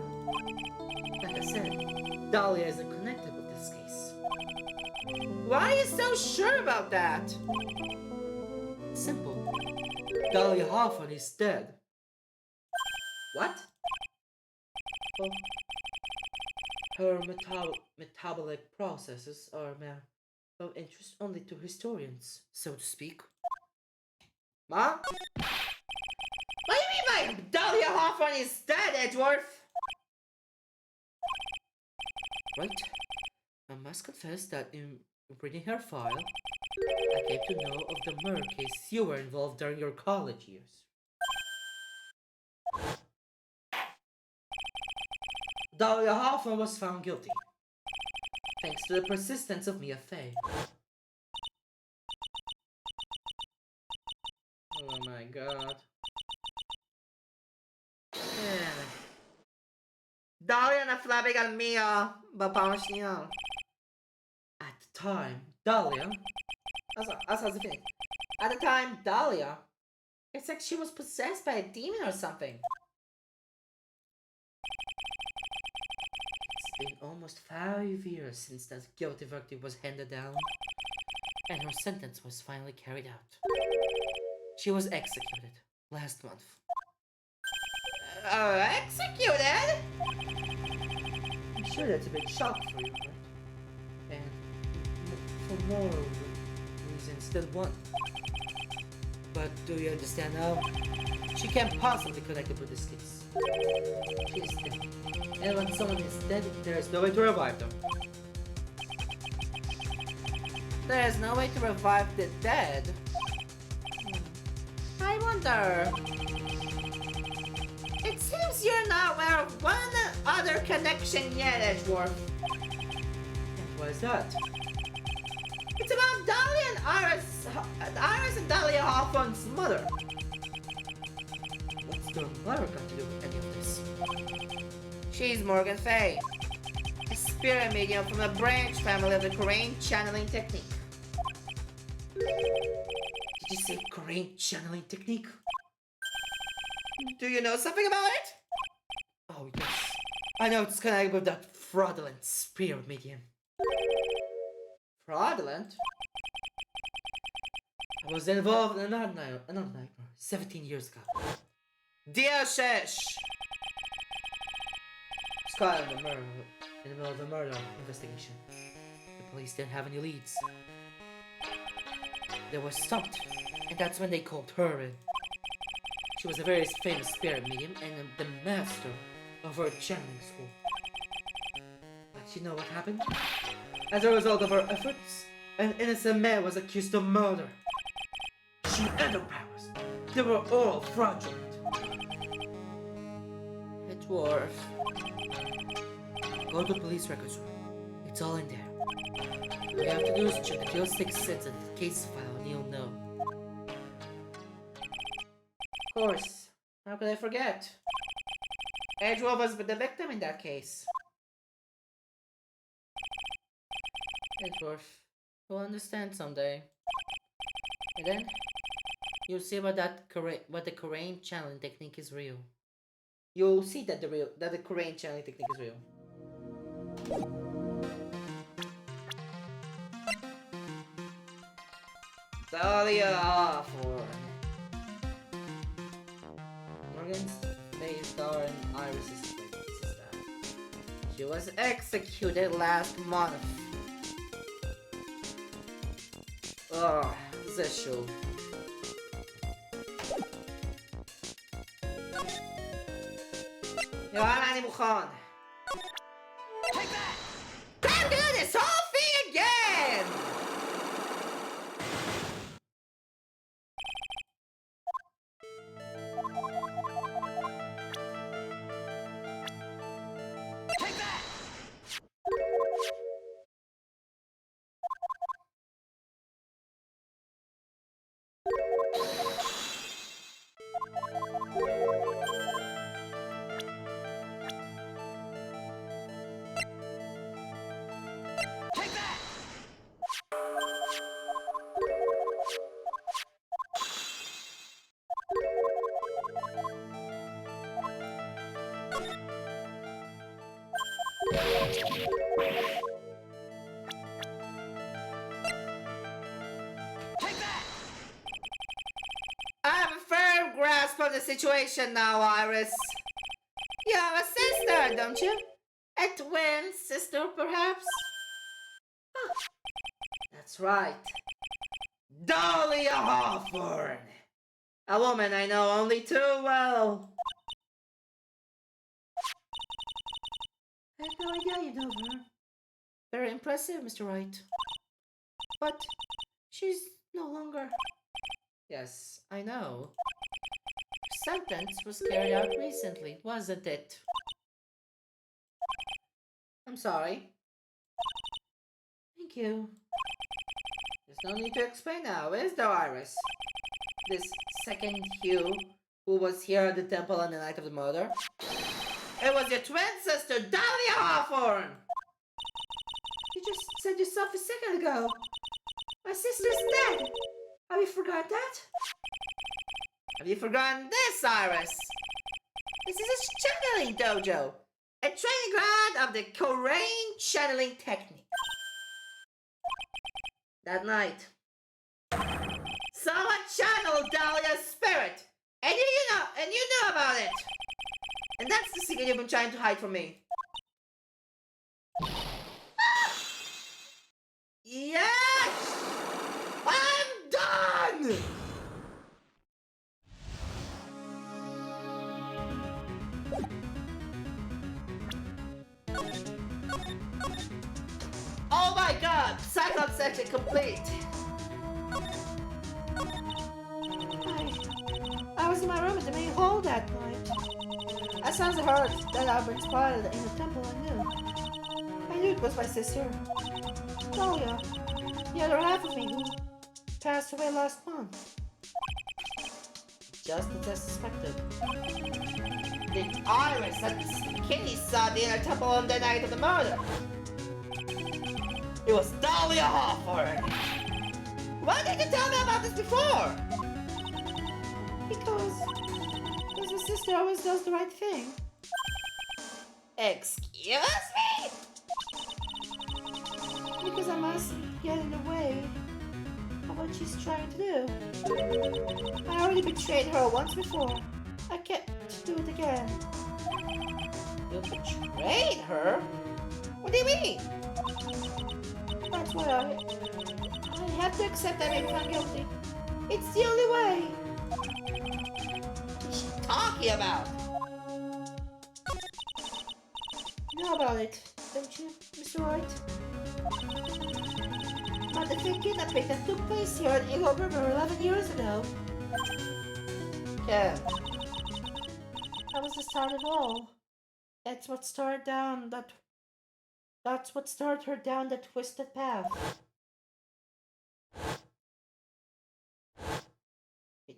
Like I said, Dahlia isn't connected with this case. Why are you so sure about that? Simple. Dahlia Hawthorne is dead. What? Well, her metabolic processes are of interest only to historians, so to speak. Mom? What do you mean by Dahlia Hawthorne is dead, Edgeworth? Right. I must confess that in reading her file, I came to know of the murder case you were involved during your college years. Dahlia Hawthorne was found guilty, thanks to the persistence of Mia Fey. Oh my god. Dahlia na flabigal Mia, babamos niya. At the time, Dahlia... At the time, Dahlia... It's like she was possessed by a demon or something. It's been almost 5 years since that guilty verdict was handed down, and her sentence was finally carried out. She was executed last month. Executed? I'm sure that's a big shock for you, right? And for more reasons than one. But do you understand now? She can't possibly connect it with this case. She's dead. And when someone is dead, there is no way to revive them. There is no way to revive the dead? I wonder... It seems you're not aware of one other connection yet, Edgeworth. And what is that? It's about Dahlia and Iris and Dahlia Hawthorne's mother. What's their mother got to do with any of this? She's Morgan Fay, a spirit medium from a branch family of the Korean channeling technique. Did you say Korean channeling technique? Do you know something about it? Oh yes, I know it's connected with that fraudulent spirit medium. Fraudulent? I was involved in another nightmare 17 years ago. Dear Shesh! It's caught in the middle of the murder investigation. The police didn't have any leads. They were stumped, and that's when they called her in. She was a very famous spirit medium and the master of her channeling school. But you know what happened? As a result of her efforts, an innocent man was accused of murder. She had no powers. They were all fraudulent. A dwarf. Go to the police records room. It's all in there. All you have to do is check the Kill 6 sets in the case file and you'll know. Of course. How could I forget? Edgeworth was the victim in that case. Edgeworth, you'll understand someday. And then, you'll see what the Korean channeling technique is real. You'll see that the Korean channeling technique is real. Dahlia Hawthorne. Morgan's face star and Iris's sister. She was executed last month. Oh, this show. Johanna, אני מוכן. Take that! Can't do this whole thing again! Take that! I have a firm grasp of the situation now, Iris. You have a sister, don't you? A twin sister, perhaps? Oh, that's That's right. Dahlia Hawthorne! A woman I know only too well. I had no idea you know her. Very impressive, Mr. Wright. But she's no longer. Yes, I know. Sentence was carried out recently, wasn't it? I'm sorry. Thank you. There's no need to explain now, is there, Iris? This second Hugh, who was here at the temple on the night of the murder? It was your twin sister, Dahlia Hawthorne! You just said yourself a second ago. My sister's dead. Have you forgot that? Have you forgotten this, Iris? This is a channeling dojo, a training ground of the Korean channeling technique. That night, someone channeled Dahlia's spirit, and you knew about it. And that's the secret you've been trying to hide from me. Yes! I'm done! Oh my god! Cyclops section complete! I was in my room at the main hall that night. As soon as I heard that Albert spotted in the temple, I knew it was my sister, Dahlia, the other half of me who passed away last month. Just as I suspected. The Iris that Kitty saw at the inner temple on the night of the murder. It was Dahlia Hawthorne! Why didn't you tell me about this before? Because my sister always does the right thing. Excuse me? Because I mustn't get in the way of what she's trying to do. I already betrayed her once before. I can't do it again. You betrayed her? What do you mean? That's why I have to accept that I'm found guilty. It's the only way. What's she talking about? You know about it, don't you, Mr. Wright? About the fake kidnapping that took place here in Eagle River 11 years ago. Yeah. That was the start of it all. That's what started her down that twisted path.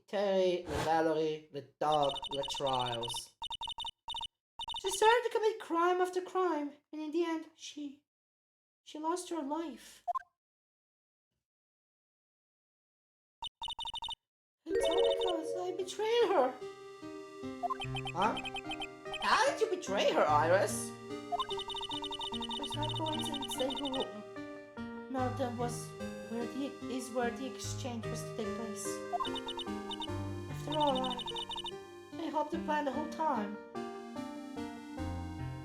Terry, the Valerie, the dog, the trials. She started to commit crime after crime, and in the end, she lost her life. It's all because I betrayed her. Huh? How did you betray her, Iris? It's not coincidence that who Melton is where the exchange was to take place. After all, I helped to plan the whole time.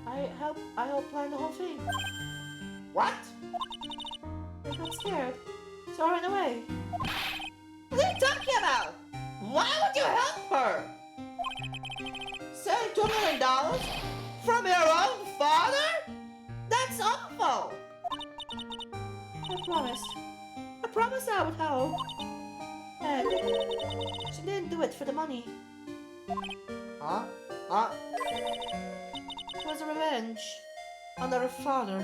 I helped plan the whole thing. What? I got scared, so I ran away. What are you talking about? Why would you help her? Send $2 million from your own father? That's awful! I promised I would help. And she didn't do it for the money. Huh? It was a revenge on her father.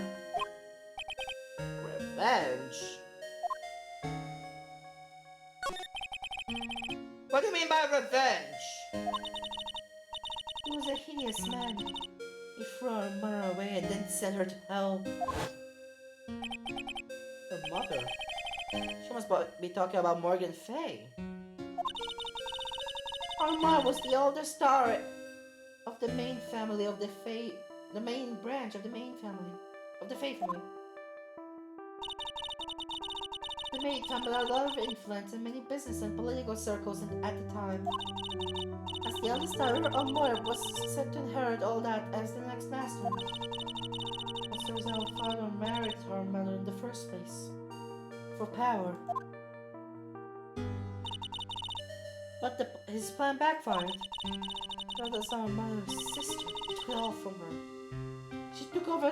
Revenge? What do you mean by revenge? He was a hideous man. He threw her mother away and then sent her to hell. Her mother? She must be talking about Morgan Fay. Our mom was the oldest daughter of the main family of the Fay, the main branch of the main family, of the Fay family. The maid had a lot of influence in many business and political circles at the time. As the eldest daughter, Amor was set to inherit all that as the next master. As the result, our father married her mother in the first place. for power. But his plan backfired. Zelda's our mother's sister took it all from her. She took over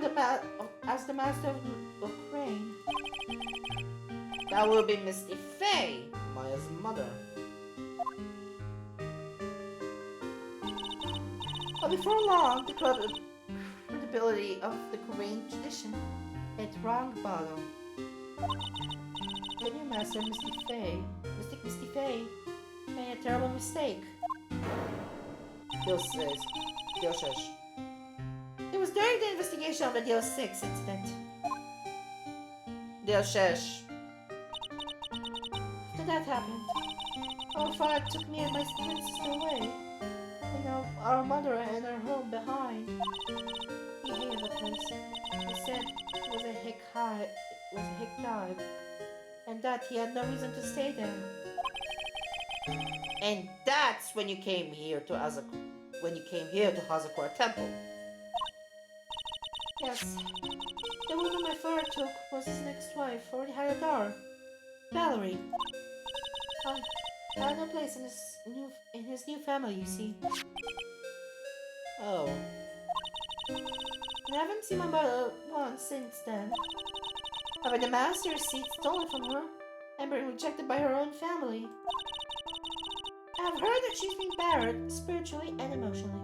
as the master of Crane. That will be Misty Faye, Maya's mother. But before long, the credibility of the Korean tradition hit rock bottom. The new master, Misty Faye, made a terrible mistake. Deal 6. It was during the investigation of the Deal 6 incident. Deal 6. After that happened, our father took me and my twin sister away, leaving our mother and her home behind. He hated the place. He said it was a hick dive, and that he had no reason to stay there. And that's when you came here to Hazakura Temple. Yes, the woman my father took was his next wife, already had a daughter, Valerie. I had no place in his new family, you see. Oh. I haven't seen my mother once since then. Having the master's seat stolen from her and being rejected by her own family. I've heard that she's been battered spiritually and emotionally.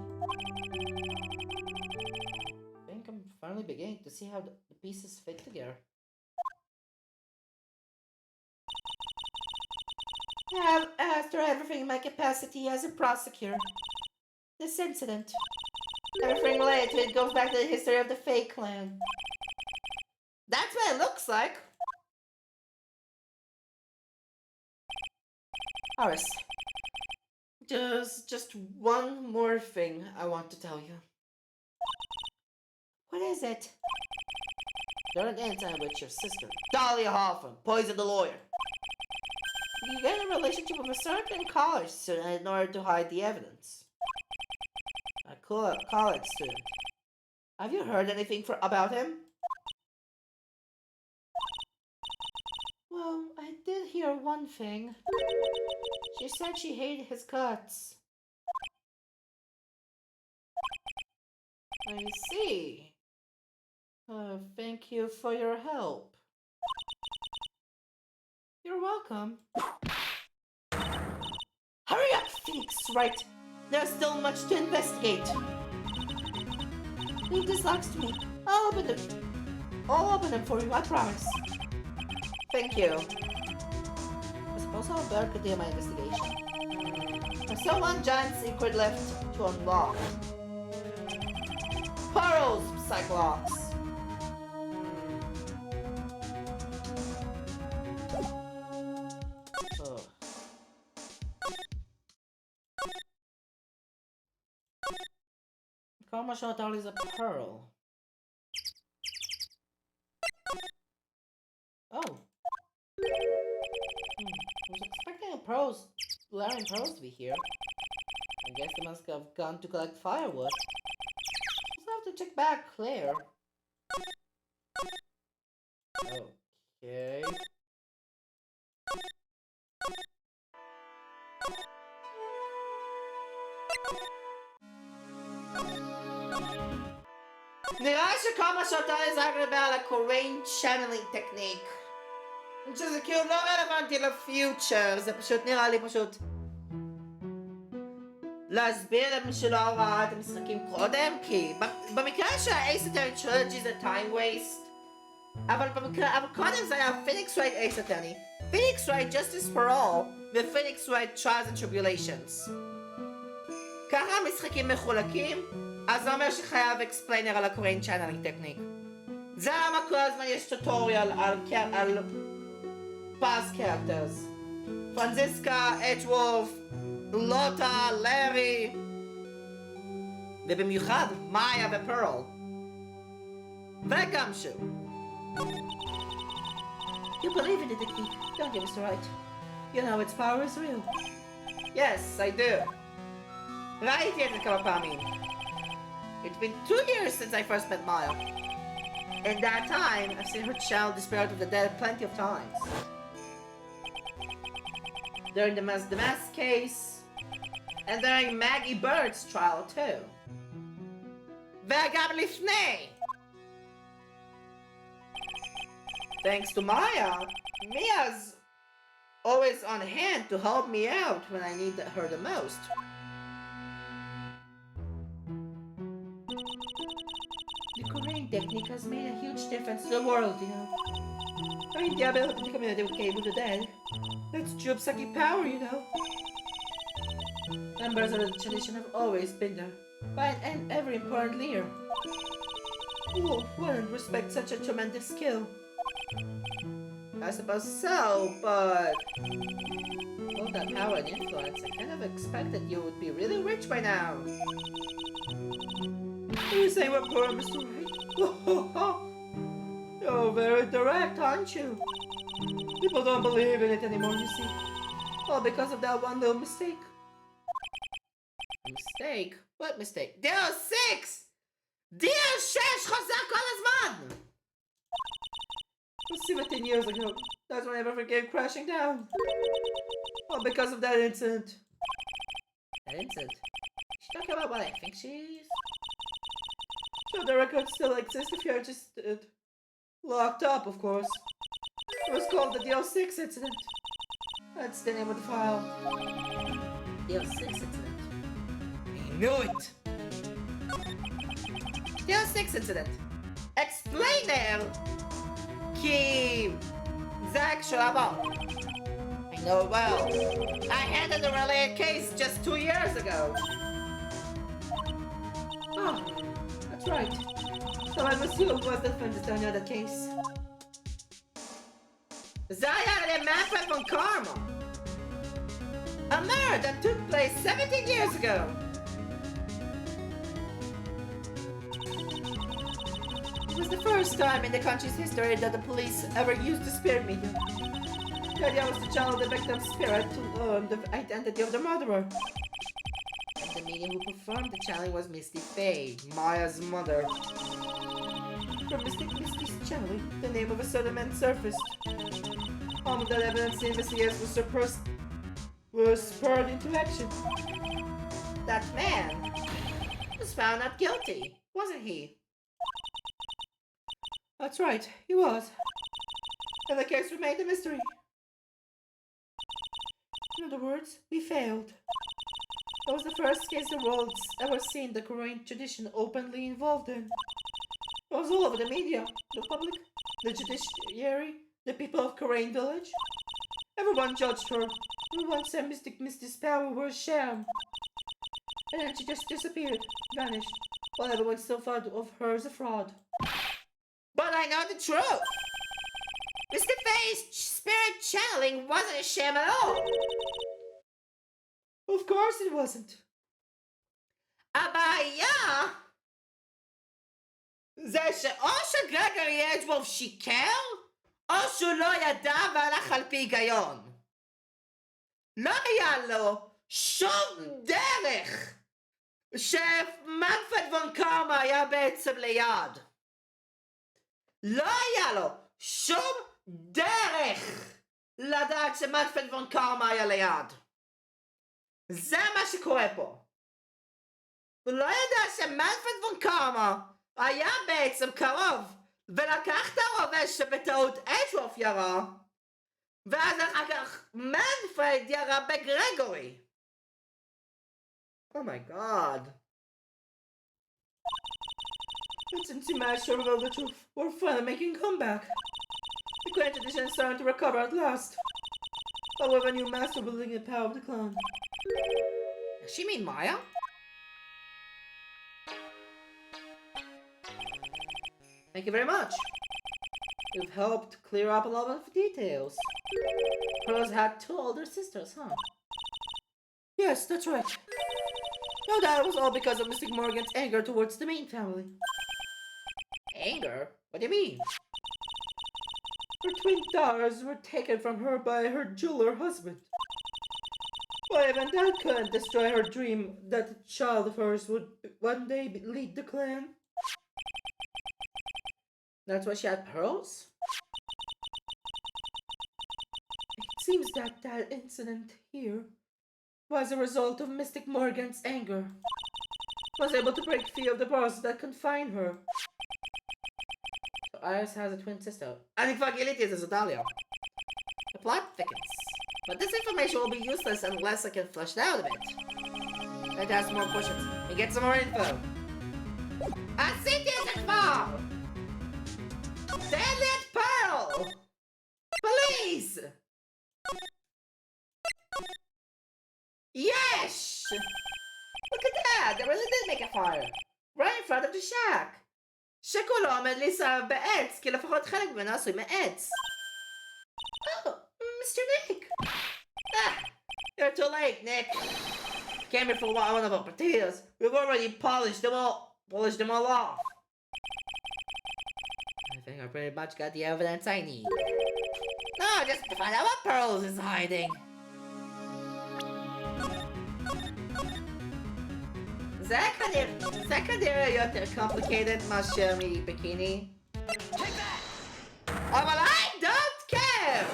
I think I'm finally beginning to see how the pieces fit together. I have asked her everything in my capacity as a prosecutor. This incident, everything related to it, goes back to the history of the Fae clan. That's what it looks like. Horace, Just one more thing I want to tell you. what is it? During the incident with your sister, Dahlia Hoffman, poisoned the lawyer. You get in a relationship with a certain college student in order to hide the evidence. A college student. Have you heard anything about him? Well, I did hear one thing. She said she hated his guts. I see. Thank you for your help. You're welcome. Hurry up, Phoenix Wright! There's still much to investigate. Leave these locks to me. I'll open them for you, I promise. Thank you. I suppose I'll better continue my investigation. There's still one giant secret left to unlock. Pearls, Cyclops! Ugh. Karma is a pearl. Oh. I was expecting Larian pearls to be here. I guess they must have gone to collect firewood. I'll have to check back later. Okay. נראה שכל שאתה הזכרת על הקוריין channeling technique. שזה כאילו לא רלוונטי לפיוטר, זה פשוט נראה לי פשוט להסביר למי שלא ראה את המשחקים קודם, כי במקרה של האייסטרני טרילוגי זה time waste, אבל קודם זה היה Phoenix Wright אייסטרני, Phoenix Wright Justice for All ו-Phoenix Wright Trials and Tribulations. ככה המשחקים מחולקים, אז זה אומר שחייב אקספליינר על הקוריין צ'אנלינג טכניק. זה למה כל הזמן יש טוטוריאל על past characters. פרנזיסקה, אדג'וולף, לוטה, לארי, ובמיוחד מאיה ופרל. וגם שו. You believe in the technique, don't you, Mr. Wright? You know its power is real. Yes, I do. ראיתי את זה כמה פעמים. It's been 2 years since I first met Maya. In that time, I've seen her channel the spirit of the dead plenty of times. During the mass case, and during Maggie Bird's trial too. וגם לפני! Thanks to Maya, Mia's always on hand to help me out when I need her the most. The Korean technique has made a huge difference to the world, you know. I mean, the ability to communicate with the dead. That's true psychic power, you know. Members of the tradition have always been there, by an every important leader. Who wouldn't respect such a tremendous skill? I suppose so, but all that power and influence, I kind of expected you would be really rich by now. You say we're poor, Mr. Wright? You're very direct, aren't you? People don't believe in it anymore, you see. All because of that one little mistake. Mistake? What mistake? Deal 6! Deal 6 חוזר כל הזמן! 17 years ago, that's when everything came crashing down. All because of that incident. That incident? She's talking about what I think she is? So the record still exists if you're just locked up, of course. It was called the DL6 incident. That's the name of the file. DL6 incident. I knew it! DL6 incident. Explain there! כי זה הקשור הבא. I know well. I handled a related case just 2 years ago. Oh, that's right. So I was who was the defendant on the other case. זה היה על ידי Manfred von Karma. A murder that took place 17 years ago. It was the first time in the country's history that the police ever used the spirit medium. The idea was to channel the victim's spirit to learn the identity of the murderer. And the medium who performed the channeling was Misty Faye, Maya's mother. From Misty's channeling, the name of a certain man surfaced. All of that evidence the investigators was spurred into action. That man was found not guilty, wasn't he? That's right, he was. And the case remained a mystery. In other words, we failed. That was the first case the world's ever seen the Korean tradition openly involved in. It was all over the media, the public, the judiciary, the people of Korean village. Everyone judged her. Everyone said Misty's power was a sham. And then she just disappeared, vanished, while everyone still thought of her as a fraud. But I know the truth! Mr. Faye's spirit channeling wasn't a sham at all! Of course it wasn't. הבעיה זה שאו שגרגורי אדג'וולף שיקר, או שהוא לא ידע והלך על פי היגיון. לא היה לו שום דרך שמנפרד וון קרמה היה בעצם ליד. לא היה לו שום דרך לדעת שמנפרד וון קרמה היה ליד. זה מה שקורה פה. הוא לא ידע שמנפרד וון קרמה היה בעצם קרוב, ולקח את הרובה שבטעות אדג'וולף ירה, ואז אחר כך מנפרד ירה בגרגורי. Oh my god. It seems the master revealed the truth. We're finally making a comeback. The Korean tradition is starting to recover at last. But with a new master building the power of the clan. Does she mean Maya? Thank you very much. You've helped clear up a lot of details. Pearls had 2 older sisters, huh? Yes, that's right. No doubt it was all because of Mystic Morgan's anger towards the main family. Anger? What do you mean? Her twin daughters were taken from her by her jeweler husband. Well, even that couldn't destroy her dream that a child of hers would one day lead the clan. That's why she had pearls? It seems that that incident here was a result of Mystic Morgan's anger. Was able to break free of the bars that confine her. Iris has a twin sister. And Infagility is a Dahlia. The plot thickens. But this information will be useless unless I can flesh it out a bit. Let's ask more questions and get some more info. A citizen farm! Deadliest Pearl! Police! Yes! Look at that! They really did make a fire. Right in front of the shack. שכולו עומד להישרף בעץ, כי לפחות חלק ממנו עשוי מעץ. Oh, Mr. Nick! Ah, you're too late, Nick. Came here for one of our potatoes. We've already polished them all off. I think I pretty much got the evidence I need. No, just to find out what Pearls is hiding. זה כנראה יותר complicated מאשר מביקיני. אבל I don't care!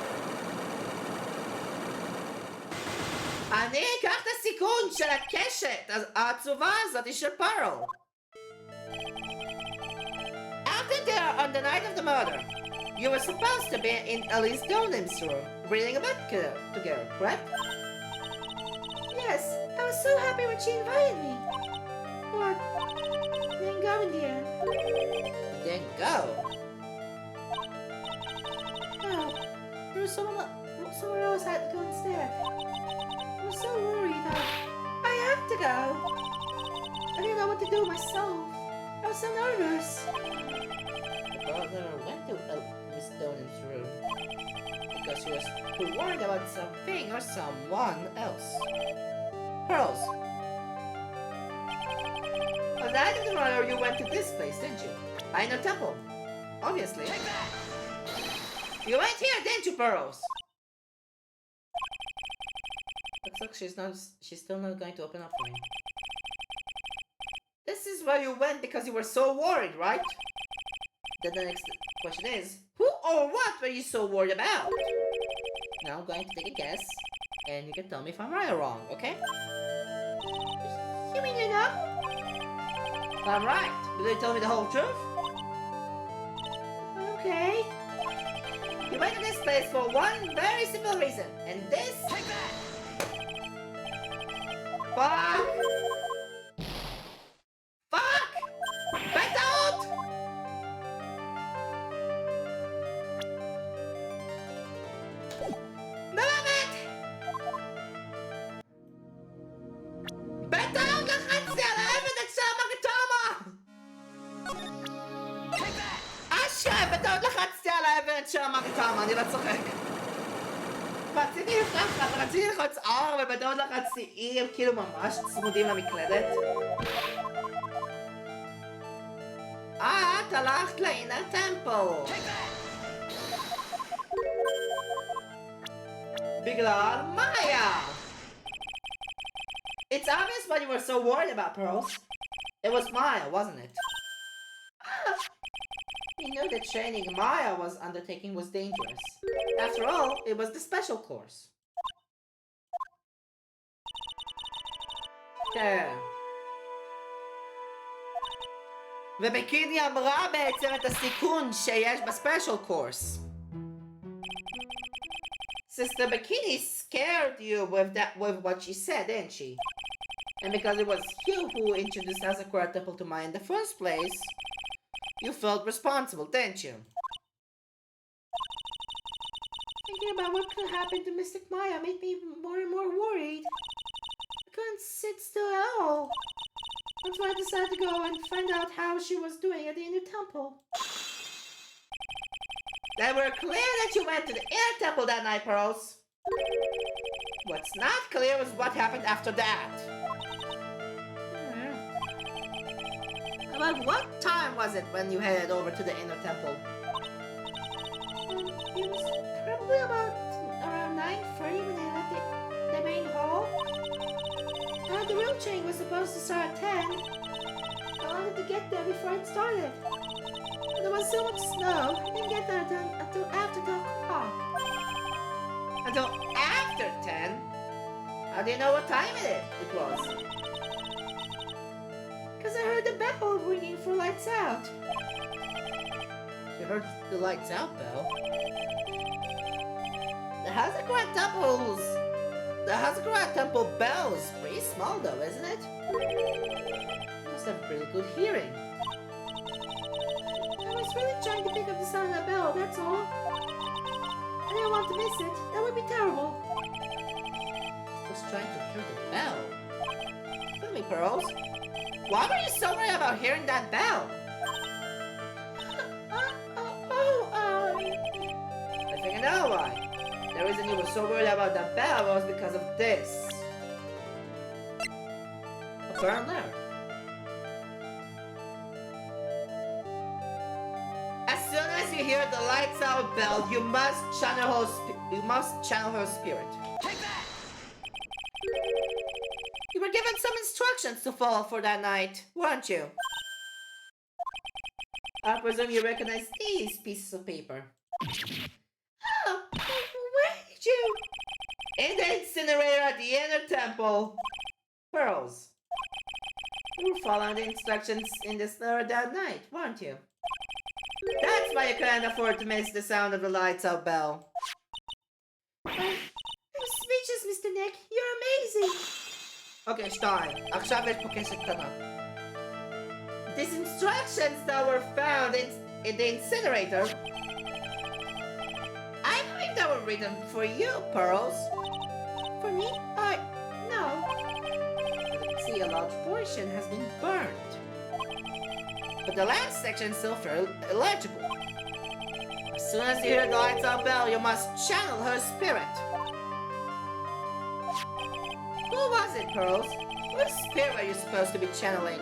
אני אקח את הסיכון של הקשת העצובה הזאת של פרל. After dinner on the night of the murder, you were supposed to be in Elise Dolan's room, reading a book together, correct? Yes, I was so happy when she invited me. But didn't go in the end. Didn't go? No, there was somewhere else I had to go instead. I was so worried that I have to go. I didn't know what to do myself. I was so nervous. The brother went to Miss Donan's room because she was too worried about something or someone else. Pearls. On the night of the murder, you went to this place, didn't you? Aino Temple. Obviously. You went here, didn't you, Pearls? Looks like she's still not going to open up for me. This is where you went because you were so worried, right? Then the next question is, who or what were you so worried about? Now I'm going to take a guess, and you can tell me if I'm right or wrong, okay? You mean you know? I'm right. Will you tell me the whole truth? Okay. You went to this place for one very simple reason, and this... Fuck! Fuck! Back out! Melamed! בטעות לחצתי על האבן עד שהמגטומה! אשכרה, בטעות לחצתי על האבן עד שהמגטומה, אני לא צוחק. רציתי ללחוץ R ובטעות לחצתי E, הם כאילו ממש צמודים למקלדת. את הלכת לאינר טמפל. בגלל מאיה! It's obvious why you were so worried about Pearls. It was Maya, wasn't it? You knew the training Maya was undertaking was dangerous. After all, it was the special course. כן. וביקיני אמרה בעצם את הסיכון שיש בספיישל קורס. Sister Bikini scared you with what she said, didn't she? And because it was you who introduced Asakura Temple to Maya in the first place, you felt responsible, didn't you? Thinking about what could happen to Mystic Maya made me more and more worried. I couldn't sit still at all. That's why I decided to go and find out how she was doing at the inner temple. They were clear that you went to the inner temple that night, Pearls. What's not clear is what happened after that. About what time was it when you headed over to the inner temple? It was probably about around 9:30 when I left the main hall. The real training was supposed to start at 10. I wanted to get there before it started. There was so much snow. I didn't get there until after 10 o'clock. Until after 10? How do you know what time it was? Because I heard the bell ringing for lights out. You heard the lights out bell? The Hazard Temple bell is pretty small though, isn't it? You must have pretty good hearing. I was really trying to pick up the sound of the bell, that's all. I didn't want to miss it. That would be terrible. I was trying to hear the bell. Tell me, Pearls, why were you so worried about hearing that bell? I think I know why. The reason you were so worried about that bell was because of this. A burn there. As soon as you hear the lights out bell, you must channel her spirit. Take that! You were given some instructions to follow for that night, weren't you? I presume you recognize these pieces of paper. Oh, where did you? In the incinerator at the inner temple. Pearls. You were following the instructions in the snare that night, weren't you? That's why you couldn't afford to miss the sound of the lights out bell. I'm speechless, Mr. Nick. You're amazing. Okay, שתיים. עכשיו יש פה קשת קטנה. These instructions that were found in the incinerator, I believe they were written for you, Pearls. For me? No. I can see a large portion has been burned. But the last section is still fairly illegible. As soon as you hear the lights out bell, you must channel her spirit. Who was it, Pearls? What spirit were you supposed to be channeling?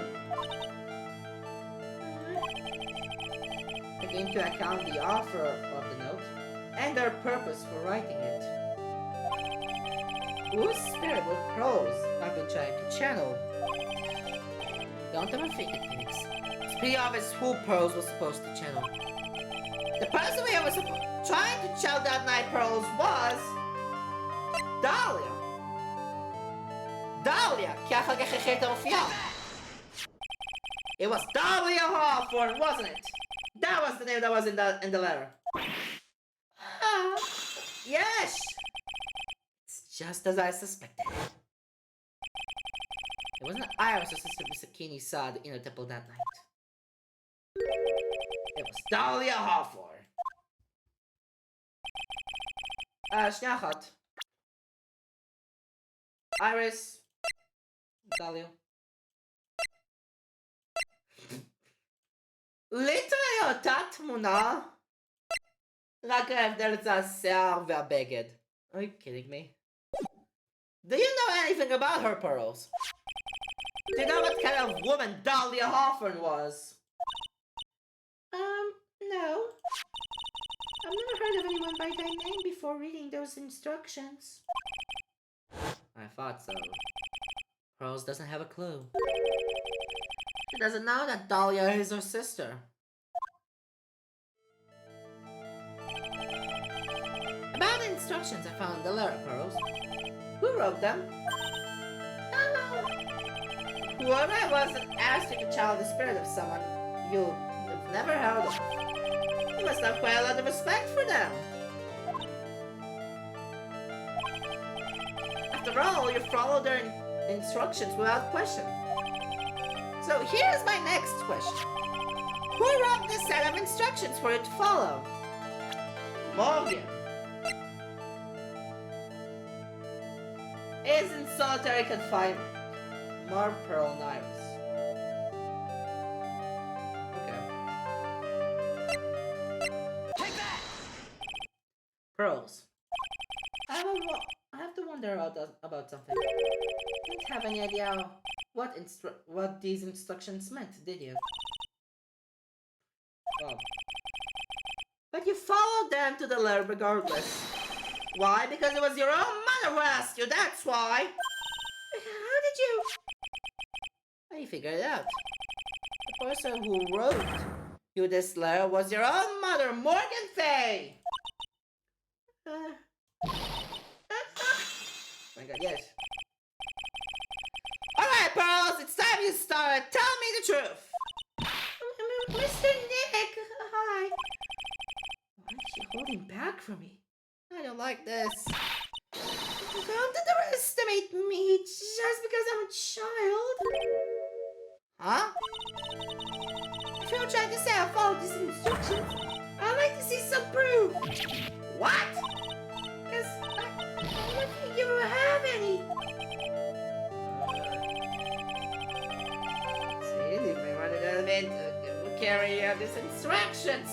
Take into account the author of the note and their purpose for writing it. Whose spirit would Pearls have been trying to channel? Don't overthink it, Phoenix. It's pretty obvious who Pearls was supposed to channel. The person we was trying to channel that night, Pearls, was Dahlia. Dahlia, כי אחר כך החליטה מופיעה. It was Dahlia Hawthorne, wasn't it? That was the name that was in the letter. Yes! It's just as I suspected. It wasn't Iris or Sister Misakini saw the inner temple that night. It was Dahlia Hawthorne. שנייה אחת. Iris. דליה. ליטרלי אותה תמונה. רק ההבדל זה השיער והבגד. Are you kidding me? Do you know anything about her, Pearls? Do you know what kind of woman Dahlia Hawthorne was? No. I've never heard of anyone by that name before reading those instructions. I thought so. Pearls doesn't have a clue. She doesn't know that Dahlia is her sister. About the instructions I found in the letter, Pearls. Who wrote them? Whoever it was that asked you to channel the spirit of someone you've never heard of. You must have quite a lot of respect for them. After all, you followed their instructions without question. So here's my next question. Who wrote this set of instructions for you to follow? Morgan is in solitary confinement. More Pearl and Iris. Okay. Take that! Pearls. I have to wonder about something. You didn't have any idea what these instructions meant, did you? Well, but you followed them to the letter regardless. Why? Because it was your own mother who asked you, that's why! How did you? I figured it out. The person who wrote You, the slayer, was your own mother, Morgan Fay! Uh, My God, yes. Alright, Pearls, it's time you started. Tell me the truth. Mr. Nick, hi. Why is she holding back from me? I don't like this. Don't underestimate me just because I'm a child. Huh? If you're trying to say I followed these instructions, I'd like to see some proof. What? Because I don't think you have any. See, you may want to carry out these instructions.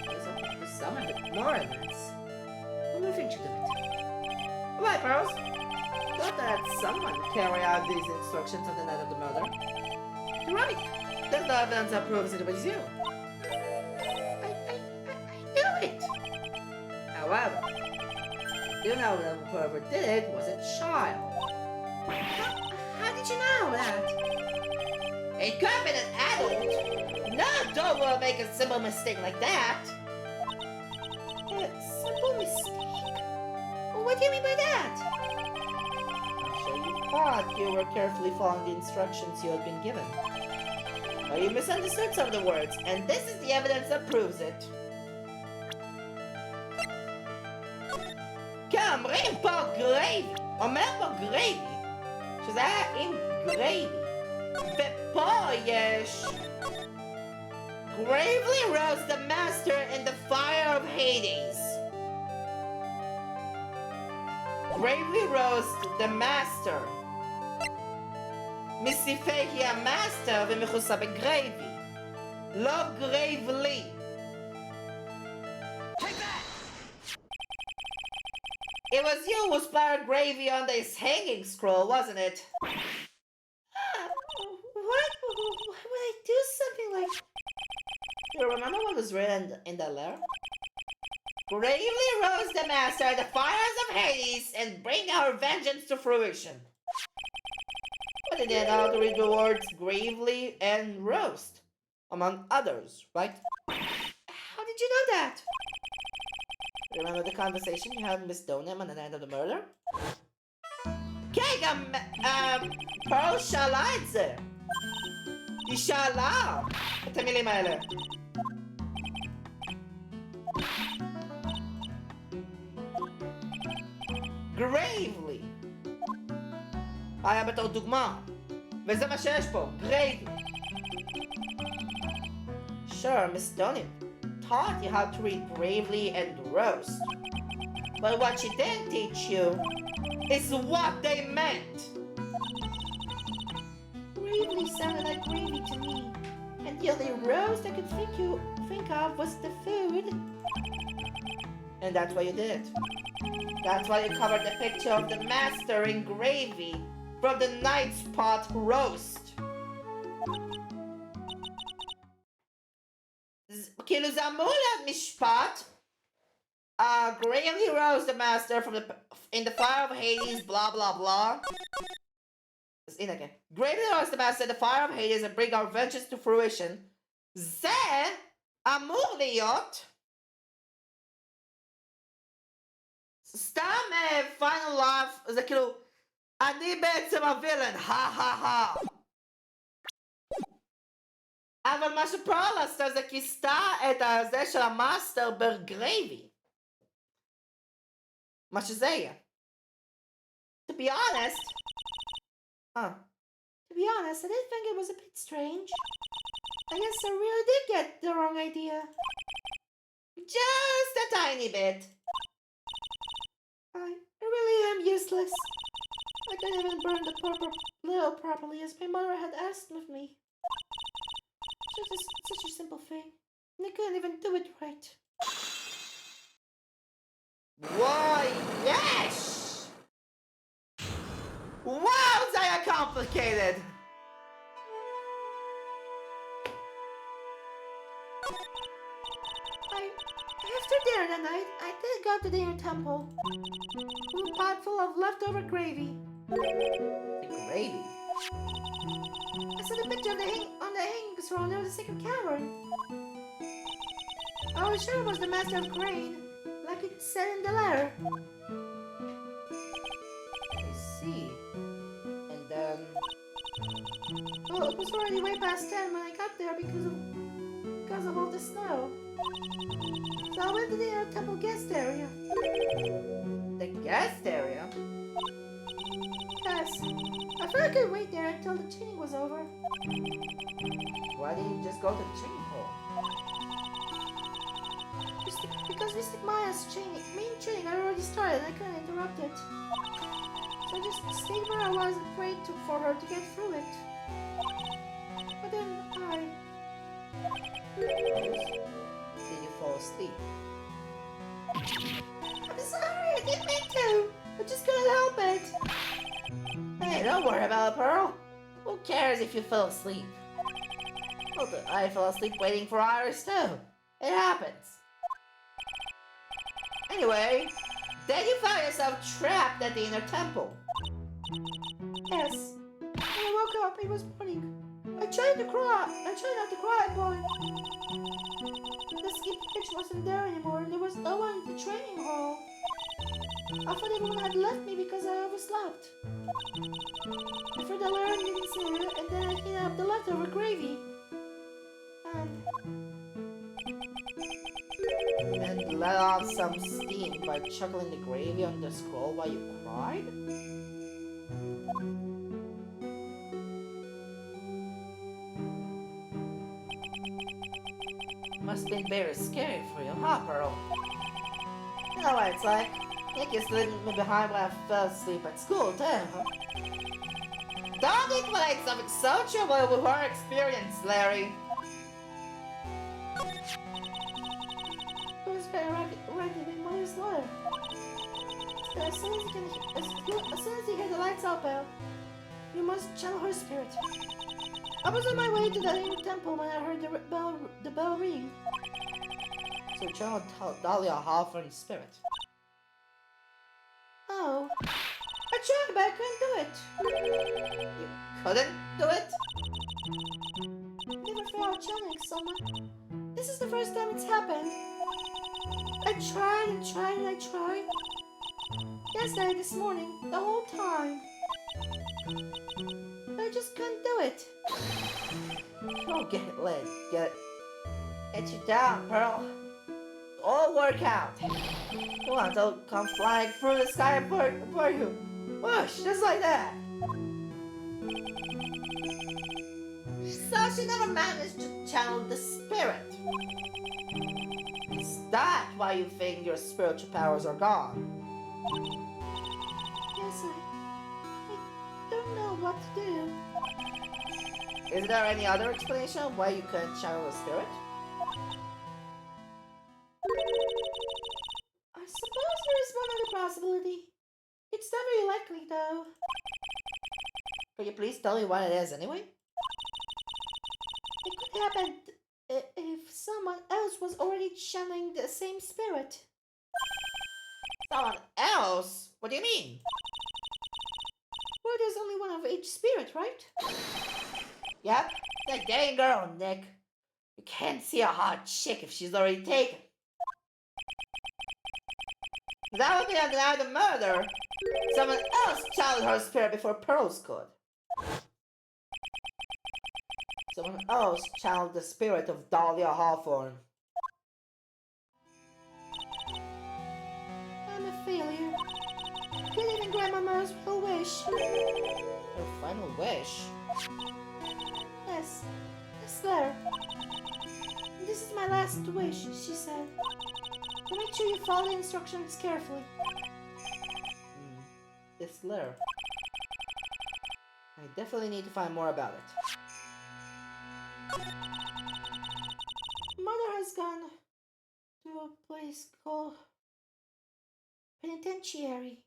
There's some of it more events. I'm gonna think you do it. Right, Pearls. Thought that someone carry out these instructions on the night of the murder. You're right. There's no evidence that proves it was you. I knew it. However, you know that whoever did it was a child. How did you know that? It could have been an adult. No adult will make a simple mistake like that. A simple mistake? What do you mean by that? I'm sure you thought you were carefully following the instructions you had been given. But you misunderstood some of the words, and this is the evidence that proves it. כאומרים פה גרייבי, אומר פה גרייבי, שזה היה עם גרייבי, ופה יש gravely roast the master in the fire of Hades. Gravely roast the master. מסיפי היא המאסטר ומכוסה בגרייבי. לא גרייבלי. Take that! It was you who splattered gravy on this hanging scroll, wasn't it? What? Why would I do something like... You remember what was written in that letter? Gravely roast the master at the fires of Hades and bring our vengeance to fruition. But in the end, I'll read the words gravely and roast, among others, right? How did you know that? Remember the conversation you had with Miss Donham on the night of the murder? כן, גם פאול שאלה את זה. היא שאלה את המילים האלה. gravely. היה בתור דוגמה. וזה מה שיש פה, gravely. Sure, Miss Donham taught you how to read gravely and roast. But what she didn't teach you is what they meant. Gravely sounded like gravy to me. And the only roast I could think of was the food. And that's why you did it. That's why you covered the picture of the master in gravy from the night's pot roast. כאילו זה אמור להיות משפט. Gravely roast the master from in the fire of Hades, blah blah blah. אז הנה כן. Gravely roast the master in the fire of Hades and bring our vengeance to fruition. זה אמור להיות סתם final laugh, זה כאילו אני בעצם הווילן, הא. אבל מה שפרל עשתה זה כיסתה את הזה של המאסטר בגרייבי. מה שזה יהיה. To be honest, I did think it was a bit strange. I guess I really did get the wrong idea. Just a tiny bit. I really am useless. I couldn't even burn the little properly as my mother had asked of me. Such a simple thing. And I couldn't even do it right. Why, yes! Wow, they are complicated! After dinner that night, I did go to the inner temple. With a pot full of leftover gravy. Gravy? I saw the picture of on the hanging scroll near the secret cavern. I was sure it was the Master of Crane, like it said in the letter. I see. And then... Well, it was already way past 10 when I got there because of all the snow. So I went to the temple guest area. The guest area? Yes. I thought I could wait there until the training was over. Why didn't you just go to the training hall? Because Mystic Maya's main training had already started and I couldn't interrupt it. So I just stayed where I was and prayed for her to get through it. But then Did you fall asleep? I'm sorry, I didn't mean to. I just couldn't help it. Hey, don't worry about it, Pearl. Who cares if you fell asleep? Well, I fell asleep waiting for Iris too. It happens. Anyway, then you found yourself trapped at the inner temple. Yes. When I woke up, it was morning. I tried to cry. I tried not to cry, but the ski pitch wasn't there anymore, and there was no one in the training hall. I thought everyone had left me because I overslept. I threw the letter and didn't see it, and then I cleaned up the leftover gravy. And let off some steam by chuckling the gravy on the scroll while you cried? Must have been very scary for you, huh, Pearl? You know what it's like. Nick is leaving me behind when I fell asleep at school, too, huh? Don't equate something so trivial with her experience, Larry. It was very rapid in Mother's letter. As soon as you hear the lights out, Belle, you must channel her spirit. I was on my way to the inner temple when I heard the bell ring. So channel Dahlia Hawthorne's spirit. Oh. I tried, but I couldn't do it. You couldn't do it? Never felt channeling someone. This is the first time it's happened. I tried and tried and I tried. Yesterday, this morning, the whole time. I just couldn't do it. Oh, get it, Lynn. Get it. Get you down, Pearl. All work out. Come on, they'll come flying through the sky for you. Whoosh, just like that. So she never managed to channel the spirit. Is that why you think your spiritual powers are gone? Yes, I don't know what to do. Is there any other explanation why you couldn't channel the spirit? I suppose there is one other possibility. It's not very likely, though. Could you please tell me what it is anyway? It could happen if someone else was already channeling the same spirit. Someone else? What do you mean? Well, there's only one of each spirit, right? Yep, the gay girl, Nick. You can't see a hot chick if she's already taken. That would be undeniable murder. Someone else channeled her spirit before Pearls could. Someone else channeled the spirit of Dahlia Hawthorne. I'm a failure. Couldn't even grant my mother's final wish. Her final wish? Yes, there. This is my last wish, she said. So make sure you follow the instructions carefully. This letter. I definitely need to find more about it. Mother has gone to a place called Penitentiary.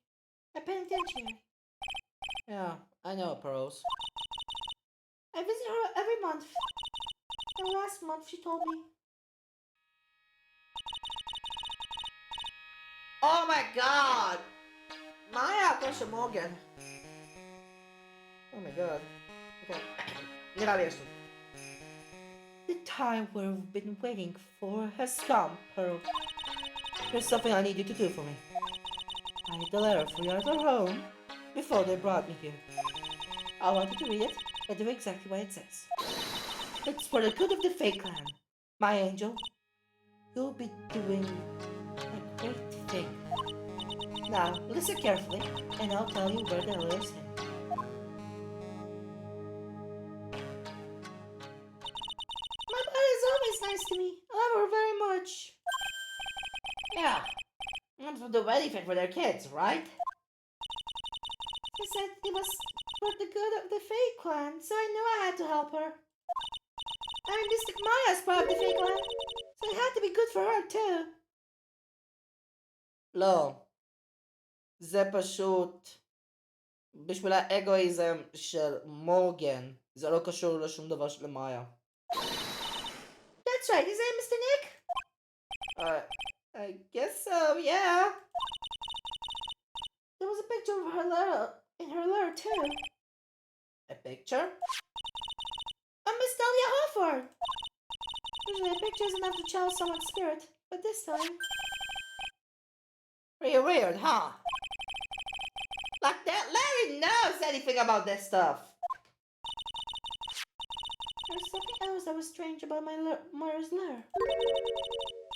A penitentiary. Yeah, I know, Pearls. I visit her every month. And last month she told me. Oh my god! Maya Morgan. Oh my god. נראה לי יש לי. The time we've been waiting for has come, Pearl. There's something I need you to do for me. I hid the letter for you at our home before they brought me here. I want you to read it and do exactly what it says. It's for the good of the Fake Clan. My angel, you'll be doing a great thing. Now, listen carefully, and I'll tell you where the letter's headed. My mother is always nice to me. I love her very much. Yeah. Moms will do anything for their kids, right? She said it was for the good of the Fake Clan, so I knew I had to help her. I mean, Mystic Maya's part of the Fake Clan, so it had to be good for her too. לא. זה פשוט בשביל האגואיזם של מורגן. זה לא קשור לשום דבר של מאיה. That's right, is that Mr. Nick? I guess so, yeah. There was a picture of her letter in her letter too. A picture? Of Miss Dahlia Hawthorne. Usually a picture is enough to channel someone's spirit, but this time... Pretty weird, huh? Like that Larry knows anything about this stuff. There's something else that was strange about my mother's letter.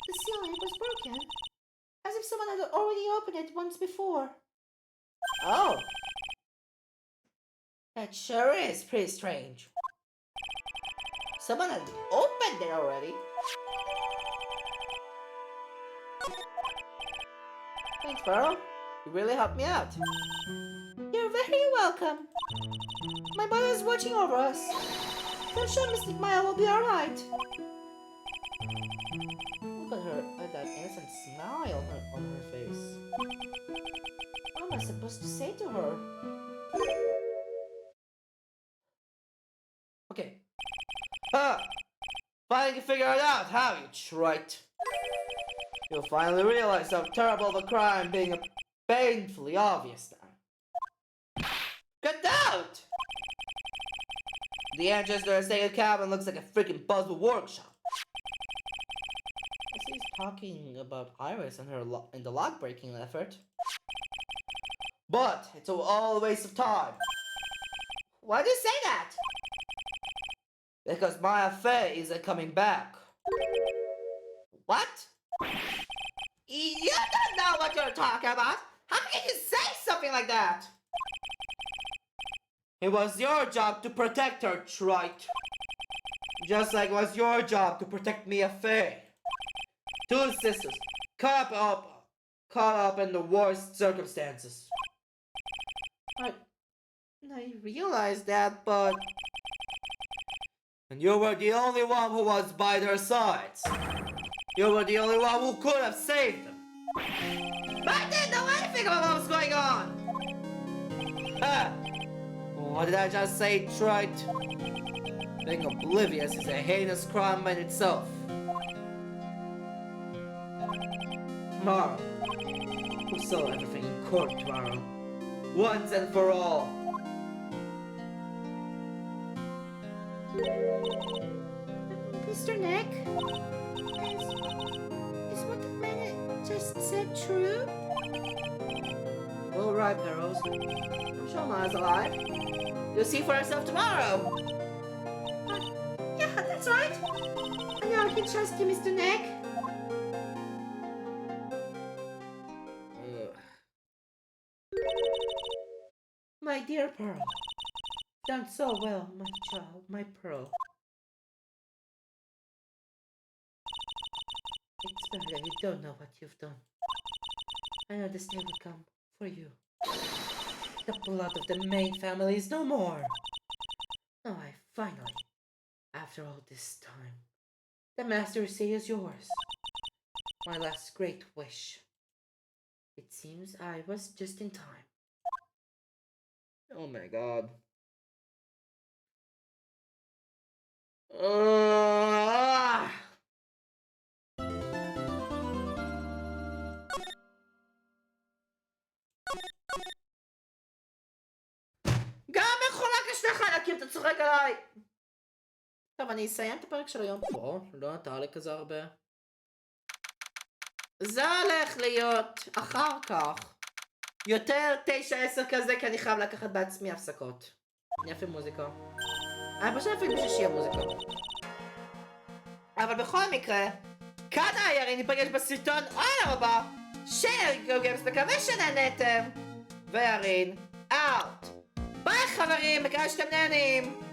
The seal on it was broken, as if someone had already opened it once before. Oh. That sure is pretty strange. Someone had opened it already. Thanks, Pearl. You really helped me out. You're very welcome. My mother's watching over us. I'm sure Mystic Maya will be alright. Look at her, at that innocent smile on her face. What am I supposed to say to her? Okay. Finally figured it out, have you, trite? You'll finally realize how terrible the crime being painfully obvious now. Get out! The entrance to the state cabin looks like a freaking puzzle workshop. I see he's talking about Iris and her and the lock-breaking effort. But it's all a waste of time. Why do you say that? Because Maya Fey isn't coming back. What? You don't know what you're talking about! How can you say something like that? It was your job to protect her, trite. Just like it was your job to protect Mia Fey. Two sisters, caught up in the worst circumstances. I realized that, but... And you were the only one who was by their sides. You were the only one who could have saved them. But I didn't know anything about what was going on! Ha! What did I just say, trite? Being oblivious is a heinous crime in itself. Tomorrow, we'll settle everything in court tomorrow. Once and for all. Mr. Nick? Is what the man just said true? All right, Perros. I'm sure Ma's alive. You'll see for yourself tomorrow. Yeah, that's right. I know I can trust you, Mr. Nick. My dear Pearl. Done so well, my child, my Pearl. It's better that you don't know what you've done. I know this day will come for you. The blood of the main family is no more. Now I finally, after all this time, the Master Sea is yours. My last great wish. It seems I was just in time. Oh my god. גם מכונה שני חלקים, אתה צוחק עליי! טוב, אני אסיים את הפרק של היום פה, לא נותר לי כזה הרבה. זה הולך להיות אחר כך. יותר 9-10 כזה, כי אני חייב לקחת בעצמי הפסקות. אני אפילו מוזיקה. אני פשוט אפילו בשביל שיהיה מוזיקה. אבל בכל מקרה, כאן ירין, ניפגש בסרטון הבא של גוגמס, מקווה שנהנתם. וירין, אאוט. ביי חברים, מקווה שאתם נהנים.